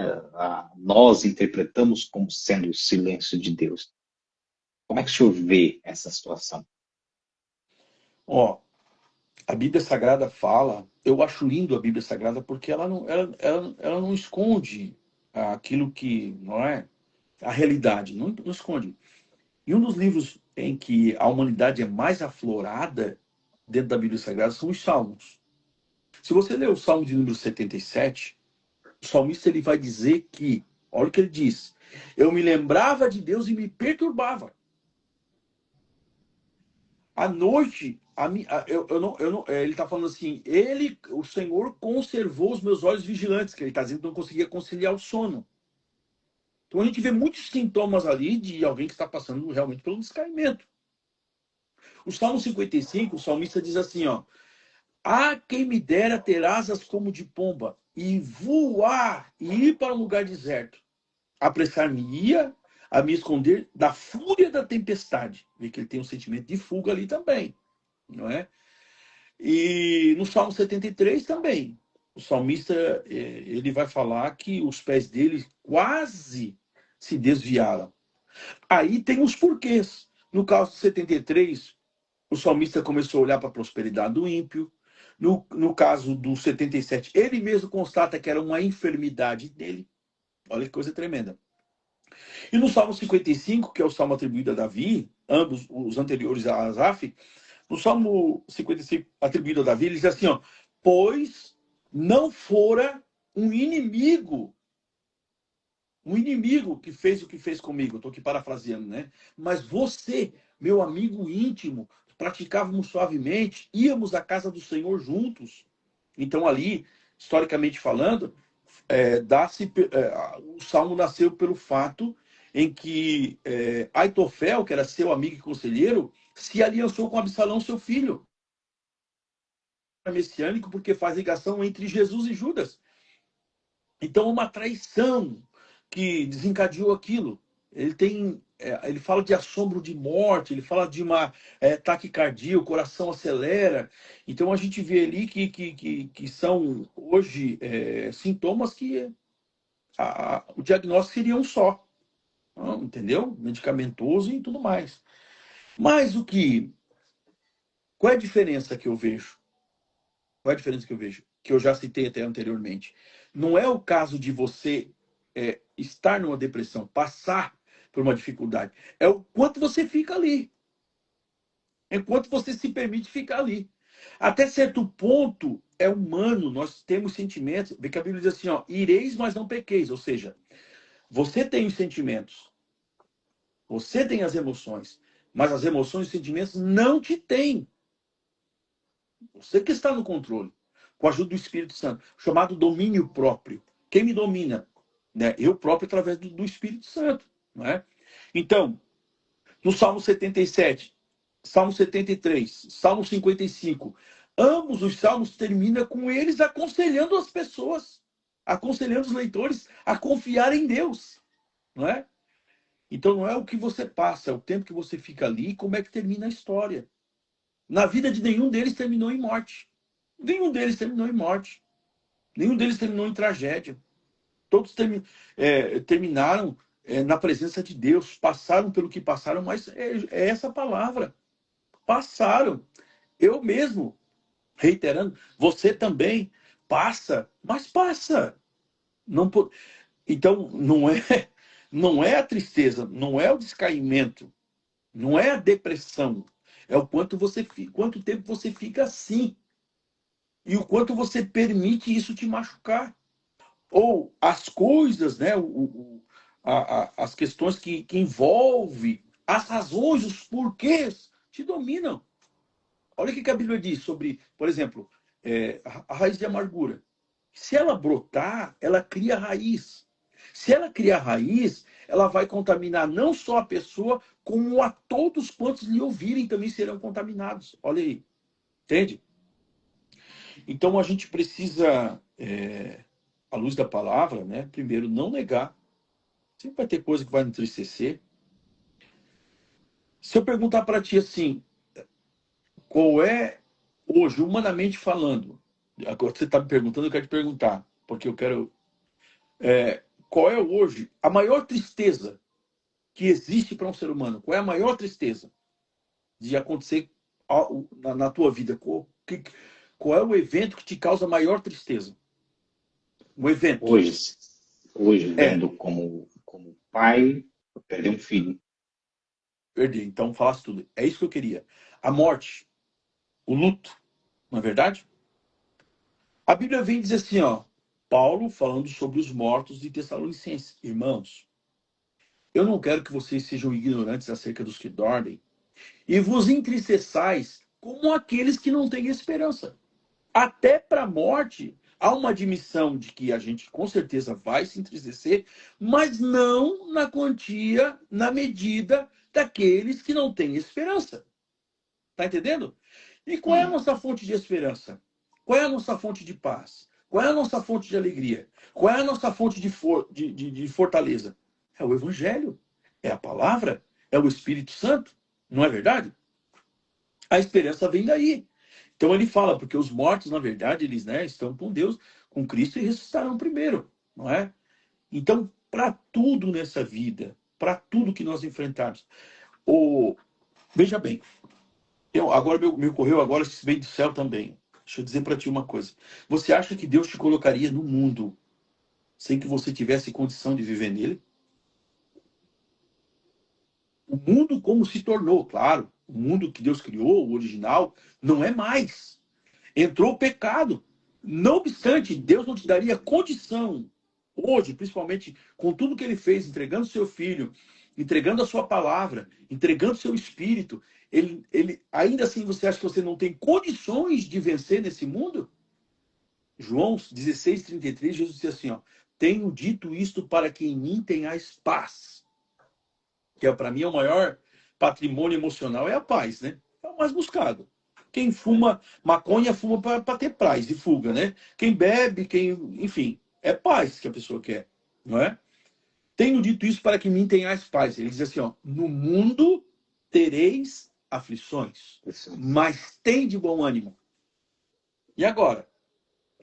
nós interpretamos como sendo o silêncio de Deus. Como é que o senhor vê essa situação? Ó, a Bíblia Sagrada fala, eu acho lindo a Bíblia Sagrada porque ela não esconde aquilo que, não é? a realidade, não esconde. E um dos livros em que a humanidade é mais aflorada dentro da Bíblia Sagrada são os Salmos. Se você ler o Salmo de número 77, o salmista ele vai dizer que, olha o que ele diz, eu me lembrava de Deus e me perturbava. À noite, ele está falando assim, o Senhor conservou os meus olhos vigilantes, que ele está dizendo que não conseguia conciliar o sono. Então a gente vê muitos sintomas ali de alguém que está passando realmente pelo descaimento. O Salmo 55, o salmista diz assim, ó, há quem me dera ter asas como de pomba, e voar, e ir para um lugar deserto. Apressar-me-ia a me esconder da fúria da tempestade. Vê que ele tem um sentimento de fuga ali também, não é? E no Salmo 73 também, o salmista ele vai falar que os pés dele quase se desviaram. Aí tem os porquês. No caso 73, o salmista começou a olhar para a prosperidade do ímpio. No caso do 77, ele mesmo constata que era uma enfermidade dele. Olha que coisa tremenda. E no Salmo 55, que é o salmo atribuído a Davi, ambos os anteriores a Asaf, no Salmo 55 atribuído a Davi, ele diz assim, ó, pois não fora um inimigo que fez o que fez comigo. Estou aqui parafraseando, né? Mas você, meu amigo íntimo, praticávamos suavemente, íamos à casa do Senhor juntos. Então ali, historicamente falando, o Salmo nasceu pelo fato em que Aitofel, que era seu amigo e conselheiro, se aliançou com Absalão, seu filho. Messiânico, porque faz ligação entre Jesus e Judas. Então, uma traição que desencadeou aquilo. Ele fala de assombro de morte, ele fala de uma taquicardia, o coração acelera. Então, a gente vê ali que são, hoje, sintomas que o diagnóstico seria um só. Entendeu? Medicamentoso e tudo mais. Mas qual é a diferença que eu vejo? Qual é a diferença que eu vejo? Que eu já citei até anteriormente. Não é o caso de você estar numa depressão, passar por uma dificuldade. É o quanto você fica ali. É quanto você se permite ficar ali. Até certo ponto, é humano, nós temos sentimentos. Vê que a Bíblia diz assim, ó, ireis, mas não pequeis. Ou seja, você tem os sentimentos. Você tem as emoções. Mas as emoções e os sentimentos não te têm. Você que está no controle. Com a ajuda do Espírito Santo. Chamado domínio próprio. Quem me domina? Né? Eu próprio através do Espírito Santo. Não é? Então, no Salmo 77, Salmo 73, Salmo 55, ambos os salmos terminam com eles aconselhando as pessoas, aconselhando os leitores a confiar em Deus. Não é? Então não é o que você passa, é o tempo que você fica ali e como é que termina a história. Na vida de nenhum deles terminou em morte. Nenhum deles terminou em morte. Nenhum deles terminou em tragédia. Todos terminaram na presença de Deus. Passaram pelo que passaram, mas é essa a palavra. Passaram. Eu mesmo, reiterando, você também passa, mas passa. Então, não é a tristeza, não é o descaimento, não é a depressão. É o quanto tempo você fica assim. E o quanto você permite isso te machucar. Ou as coisas, né? As questões que envolvem, as razões, os porquês, te dominam. Olha o que a Bíblia diz sobre, por exemplo, a raiz de amargura. Se ela brotar, ela cria raiz. Se ela criar raiz, ela vai contaminar não só a pessoa, como a todos quantos lhe ouvirem também serão contaminados. Olha aí. Entende? Então a gente precisa, à luz da palavra, né, primeiro, não negar. Sempre vai ter coisa que vai entristecer. Se eu perguntar para ti assim, qual é, hoje, humanamente falando, agora você está me perguntando, eu quero te perguntar, porque eu quero... qual é hoje a maior tristeza que existe para um ser humano? Qual é a maior tristeza de acontecer na tua vida? Qual é o evento que te causa maior tristeza? Um evento. Hoje vendo como pai, perder um filho. Perder. Então, falasse tudo. É isso que eu queria. A morte, o luto, não é verdade? A Bíblia vem dizer assim, ó, Paulo falando sobre os mortos de Tessalonicenses. Irmãos, eu não quero que vocês sejam ignorantes acerca dos que dormem e vos entristeçais como aqueles que não têm esperança. Até para a morte, há uma admissão de que a gente com certeza vai se entristecer, mas não na quantia, na medida daqueles que não têm esperança. Tá entendendo? E qual é a nossa fonte de esperança? Qual é a nossa fonte de paz? Qual é a nossa fonte de alegria? Qual é a nossa fonte de fortaleza? É o Evangelho, é a palavra, é o Espírito Santo, não é verdade? A esperança vem daí. Então ele fala, porque os mortos, na verdade, eles, né, estão com Deus, com Cristo e ressuscitarão primeiro, não é? Então, para tudo nessa vida, para tudo que nós enfrentarmos, veja bem, agora me ocorreu agora, isso veio do céu também. Deixa eu dizer para ti uma coisa. Você acha que Deus te colocaria no mundo sem que você tivesse condição de viver nele? O mundo como se tornou, claro, o mundo que Deus criou, o original, não é mais. Entrou o pecado. Não obstante, Deus não te daria condição, hoje, principalmente com tudo que ele fez, entregando seu filho, entregando a sua palavra, entregando seu espírito, ainda assim você acha que você não tem condições de vencer nesse mundo? João 16:33, Jesus disse assim, ó, tenho dito isto para que em mim tenhais paz. Que para mim é o maior patrimônio emocional, é a paz, né? É o mais buscado. Quem fuma maconha, fuma para ter paz e fuga, né? Quem bebe, enfim, é paz que a pessoa quer, não é? Tenho dito isso para que em mim tenhais paz. Ele diz assim, ó, no mundo tereis aflições, mas tem de bom ânimo. E agora?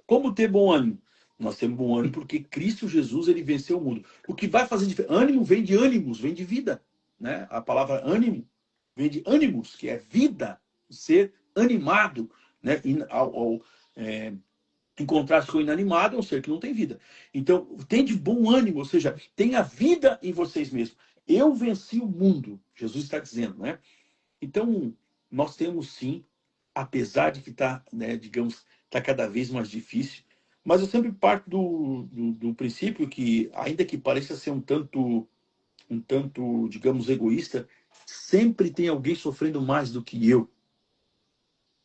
Como ter bom ânimo? Nós temos bom ânimo porque Cristo Jesus, ele venceu o mundo. O que vai fazer diferença? Ânimo vem de ânimos, vem de vida, né? A palavra ânimo vem de ânimos, que é vida, ser animado, né? Em contraste com o inanimado, é um ser que não tem vida. Então, tem de bom ânimo, ou seja, tenha vida em vocês mesmos. Eu venci o mundo, Jesus está dizendo, né? Então, nós temos sim, apesar de que está, né, digamos, está cada vez mais difícil, mas eu sempre parto do princípio que, ainda que pareça ser um tanto, digamos, egoísta, sempre tem alguém sofrendo mais do que eu.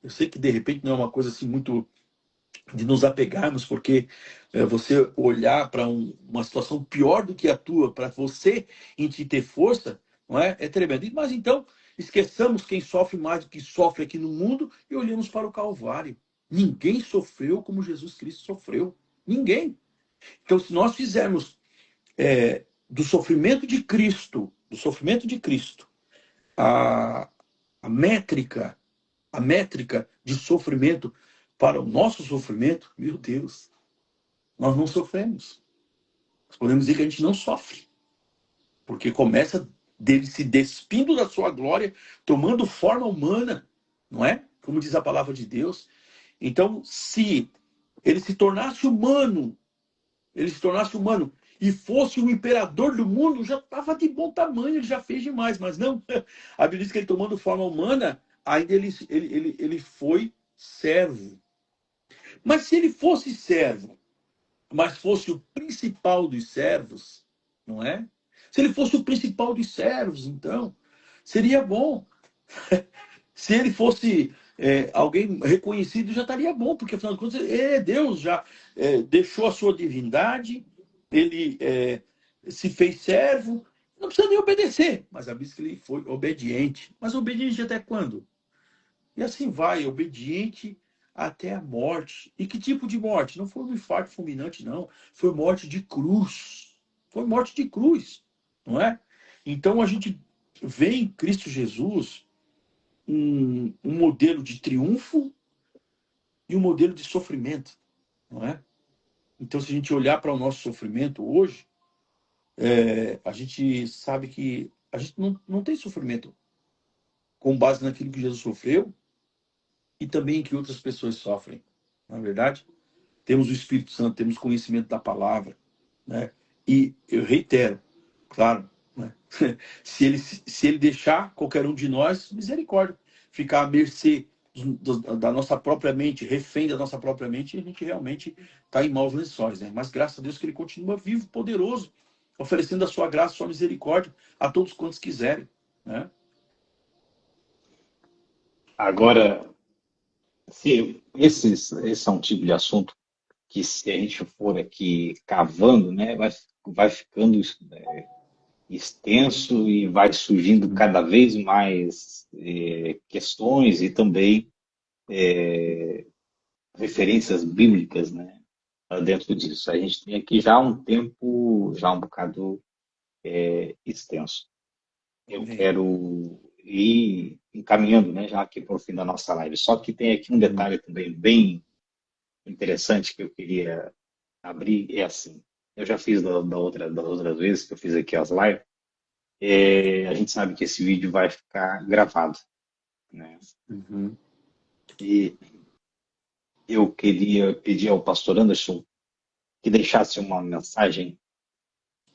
Eu sei que, de repente, não é uma coisa assim muito de nos apegarmos, porque você olhar para uma situação pior do que a tua, para você em te ter força, não é? É tremendo. Mas então, esqueçamos quem sofre mais do que sofre aqui no mundo e olhemos para o Calvário. Ninguém sofreu como Jesus Cristo sofreu. Ninguém. Então, se nós fizermos do sofrimento de Cristo, a, a métrica, de sofrimento para o nosso sofrimento, meu Deus, nós não sofremos. Nós podemos dizer que a gente não sofre, porque começa dele se despindo da sua glória, tomando forma humana, não é? Como diz a palavra de Deus. Então, se ele se tornasse humano, e fosse o imperador do mundo, já estava de bom tamanho, ele já fez demais, mas não. A Bíblia diz que ele, tomando forma humana, ainda ele foi servo. Mas se ele fosse servo, mas fosse o principal dos servos, não é? Se ele fosse o principal dos servos, então, seria bom. Se ele fosse alguém reconhecido, já estaria bom, porque afinal de contas, Deus já deixou a sua divindade, ele se fez servo, não precisa nem obedecer. Mas a Bíblia diz que ele foi obediente. Mas obediente até quando? E assim vai, obediente até a morte. E que tipo de morte? Não foi um infarto fulminante, não. Foi morte de cruz. Foi morte de cruz, não é? Então a gente vê em Cristo Jesus um modelo de triunfo e um modelo de sofrimento, não é? Então, se a gente olhar para o nosso sofrimento hoje, a gente sabe que a gente não tem sofrimento com base naquilo que Jesus sofreu e também que outras pessoas sofrem, não é verdade? Temos o Espírito Santo, temos conhecimento da palavra, né? E eu reitero, claro, né? Se ele deixar qualquer um de nós, misericórdia. Ficar à mercê da nossa própria mente, refém da nossa própria mente, a gente realmente está em maus lençóis, né? Mas graças a Deus que ele continua vivo, poderoso, oferecendo a sua graça, a sua misericórdia a todos quantos quiserem, né? Agora, se esse é um tipo de assunto que, se a gente for aqui cavando, né, vai ficando extenso e vai surgindo cada vez mais questões e também referências bíblicas, né, dentro disso. A gente tem aqui já um tempo, já um bocado extenso. Eu quero ir encaminhando, né, já aqui para o fim da nossa live. Só que tem aqui um detalhe também bem interessante que eu queria abrir, é assim. Eu já fiz das outras vezes que eu fiz aqui as lives. A gente sabe que esse vídeo vai ficar gravado, né? Uhum. E eu queria pedir ao pastor Anderson que deixasse uma mensagem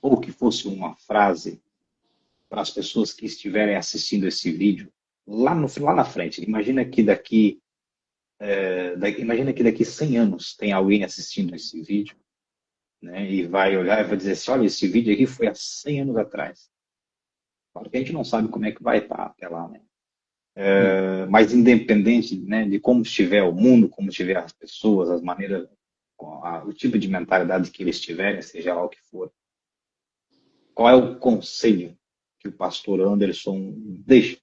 ou que fosse uma frase para as pessoas que estiverem assistindo esse vídeo lá na frente. Imagina que daqui 100 anos tem alguém assistindo esse vídeo, né? E vai olhar e vai dizer assim, olha, esse vídeo aqui foi há 100 anos atrás. Claro que a gente não sabe como é que vai estar até lá, né? Mas independente, né, de como estiver o mundo, como estiver as pessoas, as maneiras, o tipo de mentalidade que eles tiverem, seja lá o que for, qual é o conselho que o pastor Anderson deixa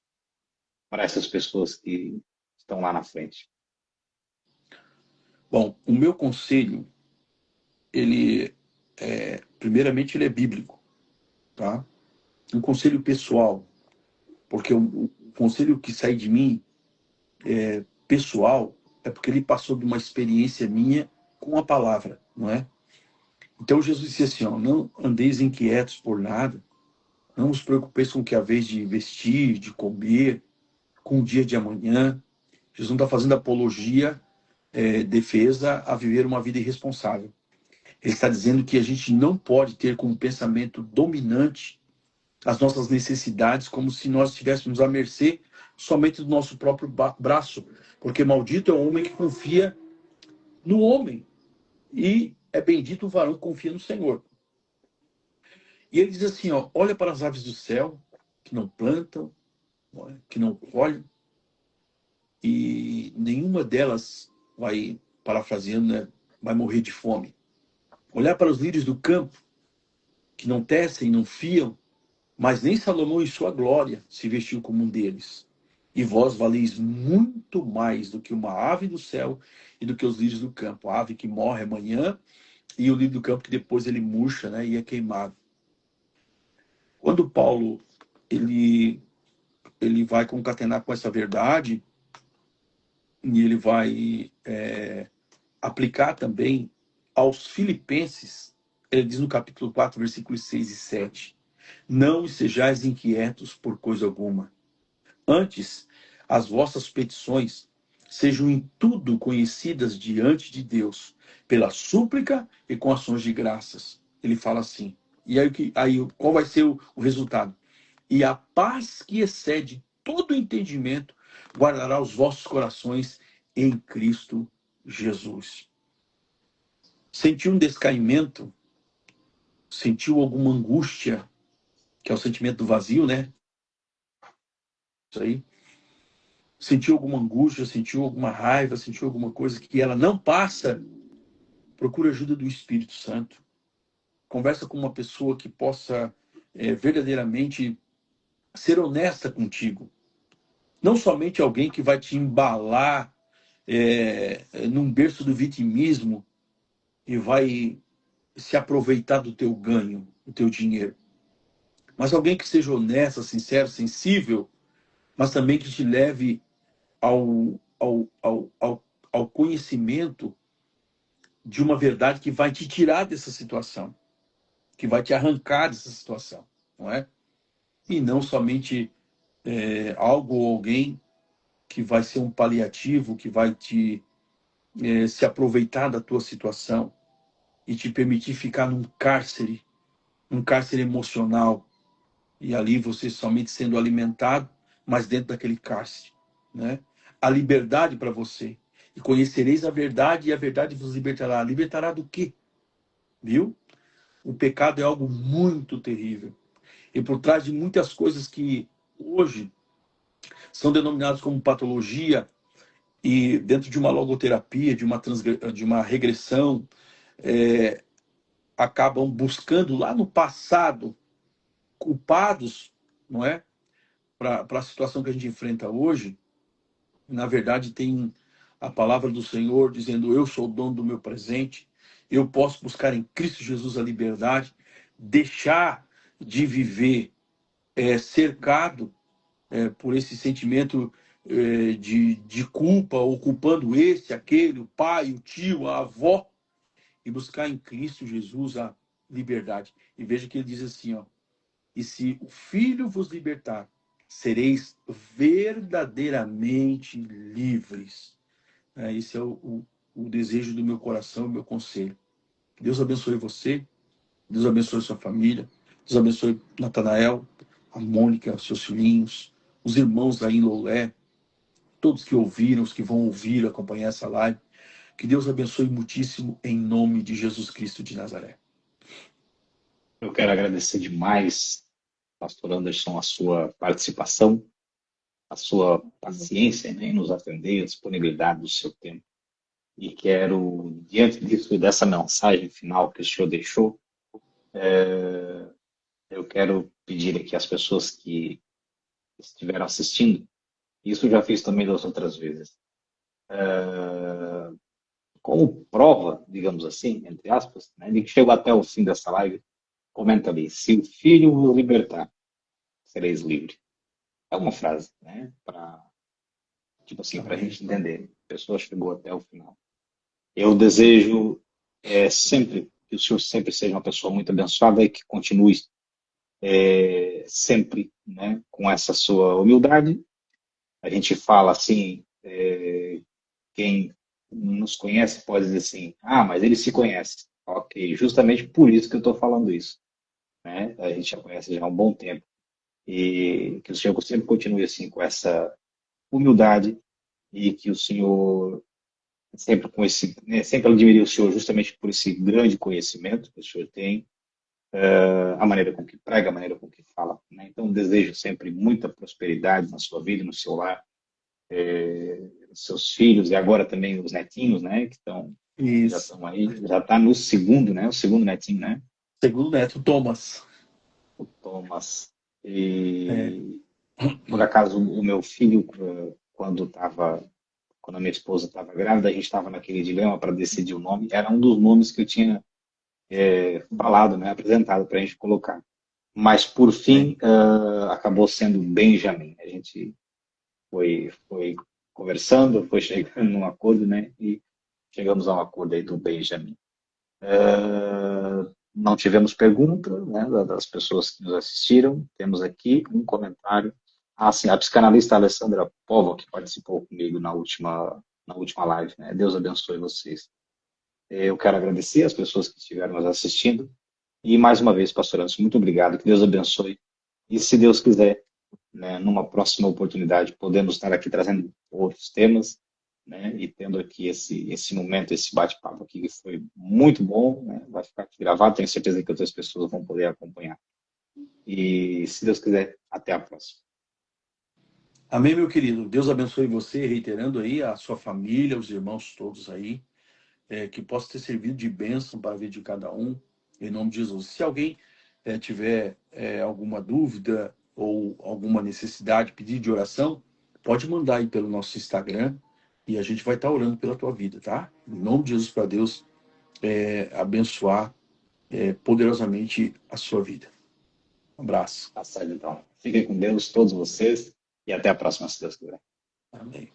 para essas pessoas que estão lá na frente? Bom, o meu conselho, primeiramente, ele é bíblico, tá? Um conselho pessoal, porque o conselho que sai de mim, pessoal, é porque ele passou de uma experiência minha com a palavra, não é? Então Jesus disse assim, ó, não andeis inquietos por nada, não vos preocupeis com o que haveis de vestir, de comer, com o dia de amanhã. Jesus não está fazendo apologia, defesa a viver uma vida irresponsável. Ele está dizendo que a gente não pode ter como pensamento dominante as nossas necessidades, como se nós estivéssemos à mercê somente do nosso próprio braço, porque maldito é o homem que confia no homem, e é bendito o varão que confia no Senhor. E ele diz assim, ó, olha para as aves do céu, que não plantam, que não colhem, e nenhuma delas vai, parafraseando, né, vai morrer de fome. Olhar para os lírios do campo, que não tecem, não fiam, mas nem Salomão em sua glória se vestiu como um deles. E vós valeis muito mais do que uma ave do céu e do que os lírios do campo. A ave que morre amanhã e o lírio do campo que depois ele murcha, né, e é queimado. Quando Paulo ele vai concatenar com essa verdade, e ele vai aplicar também aos filipenses, ele diz no capítulo 4, versículos 6 e 7, não sejais inquietos por coisa alguma. Antes, as vossas petições sejam em tudo conhecidas diante de Deus, pela súplica e com ações de graças. Ele fala assim. E aí qual vai ser o resultado? E a paz que excede todo entendimento guardará os vossos corações em Cristo Jesus. Sentiu um descaimento? Sentiu alguma angústia? Que é o sentimento do vazio, né? Isso aí. Sentiu alguma angústia, sentiu alguma raiva, sentiu alguma coisa que ela não passa? Procura ajuda do Espírito Santo. Conversa com uma pessoa que possa verdadeiramente ser honesta contigo. Não somente alguém que vai te embalar num berço do vitimismo e vai se aproveitar do teu ganho, do teu dinheiro. Mas alguém que seja honesto, sincero, sensível, mas também que te leve ao conhecimento de uma verdade que vai te tirar dessa situação, que vai te arrancar dessa situação, não é? E não somente algo ou alguém que vai ser um paliativo, que vai te se aproveitar da tua situação e te permitir ficar num cárcere emocional, e ali você somente sendo alimentado, mas dentro daquele cárcere, né? A liberdade para você. E conhecereis a verdade, e a verdade vos libertará. Libertará do quê? Viu? O pecado é algo muito terrível. E por trás de muitas coisas que hoje são denominadas como patologia, e dentro de uma logoterapia, de uma regressão, é, acabam buscando lá no passado culpados, não é? Para a situação que a gente enfrenta hoje. Na verdade, tem a palavra do Senhor dizendo: eu sou o dono do meu presente, eu posso buscar em Cristo Jesus a liberdade, deixar de viver cercado por esse sentimento de culpa, ou culpando esse, aquele, o pai, o tio, a avó, e buscar em Cristo Jesus a liberdade. E veja que ele diz assim, ó: e se o Filho vos libertar, sereis verdadeiramente livres. Esse é o desejo do meu coração, o meu conselho. Que Deus abençoe você, Deus abençoe sua família, Deus abençoe Natanael, a Mônica, seus filhinhos, os irmãos aí em Loulé, todos que ouviram, os que vão ouvir, acompanhar essa live. Que Deus abençoe muitíssimo em nome de Jesus Cristo de Nazaré. Eu quero agradecer demais, pastor Anderson, a sua participação, a sua paciência, né, em nos atender, a disponibilidade do seu tempo. E quero, diante disso e dessa mensagem final que o senhor deixou, eu quero pedir aqui às pessoas que estiveram assistindo, isso eu já fiz também das outras vezes, como prova, digamos assim, entre aspas, né, de que chegou até o fim dessa live, comenta ali: se o filho o libertar, sereis livre. É uma frase, né, para, tipo assim, para a Amém. gente entender. A pessoa chegou até o final. Eu desejo sempre que o senhor sempre seja uma pessoa muito abençoada e que continue sempre, né, com essa sua humildade. A gente fala assim, quem nos conhece pode dizer assim: ah, mas ele se conhece. Ok, justamente por isso que eu estou falando isso, né? A gente já conhece já há um bom tempo. E que o senhor sempre continue assim, com essa humildade, e que o senhor sempre com esse, né, sempre admirei o senhor justamente por esse grande conhecimento que o senhor tem, a maneira com que prega, a maneira com que fala, né? Então desejo sempre muita prosperidade na sua vida, no seu lar, seus filhos e agora também os netinhos, né? Que já Isso. estão aí, já está no segundo, né? O segundo netinho, né? Segundo neto, Thomas. O Thomas. É. E por acaso o meu filho, quando a minha esposa estava grávida, a gente estava naquele dilema para decidir o nome. Era um dos nomes que eu tinha falado, né? Apresentado para a gente colocar. Mas por fim, acabou sendo Benjamin. A gente foi conversando, foi chegando num acordo, né? E chegamos a um acordo aí do Benjamin. Não tivemos pergunta, né, das pessoas que nos assistiram. Temos aqui um comentário. Ah, sim, a psicanalista Alessandra Povo, que participou comigo na última live, né? Deus abençoe vocês. Eu quero agradecer as pessoas que estiveram nos assistindo. E mais uma vez, pastor Anderson, muito obrigado. Que Deus abençoe. E se Deus quiser, né, numa próxima oportunidade, podemos estar aqui trazendo outros temas, né, e tendo aqui esse momento, esse bate-papo aqui que foi muito bom, né, vai ficar aqui gravado, tenho certeza que outras pessoas vão poder acompanhar. E se Deus quiser, até a próxima. Amém, meu querido. Deus abençoe você, reiterando aí a sua família, os irmãos todos aí, que possa ter servido de bênção para a vida de cada um, em nome de Jesus. Se alguém tiver alguma dúvida ou alguma necessidade, pedido de oração, pode mandar aí pelo nosso Instagram e a gente vai estar orando pela tua vida, tá? Em nome de Jesus, para Deus abençoar poderosamente a sua vida. Um abraço. Tá certo, então. Fiquem com Deus, todos vocês, e até a próxima, se Deus quiser. Amém.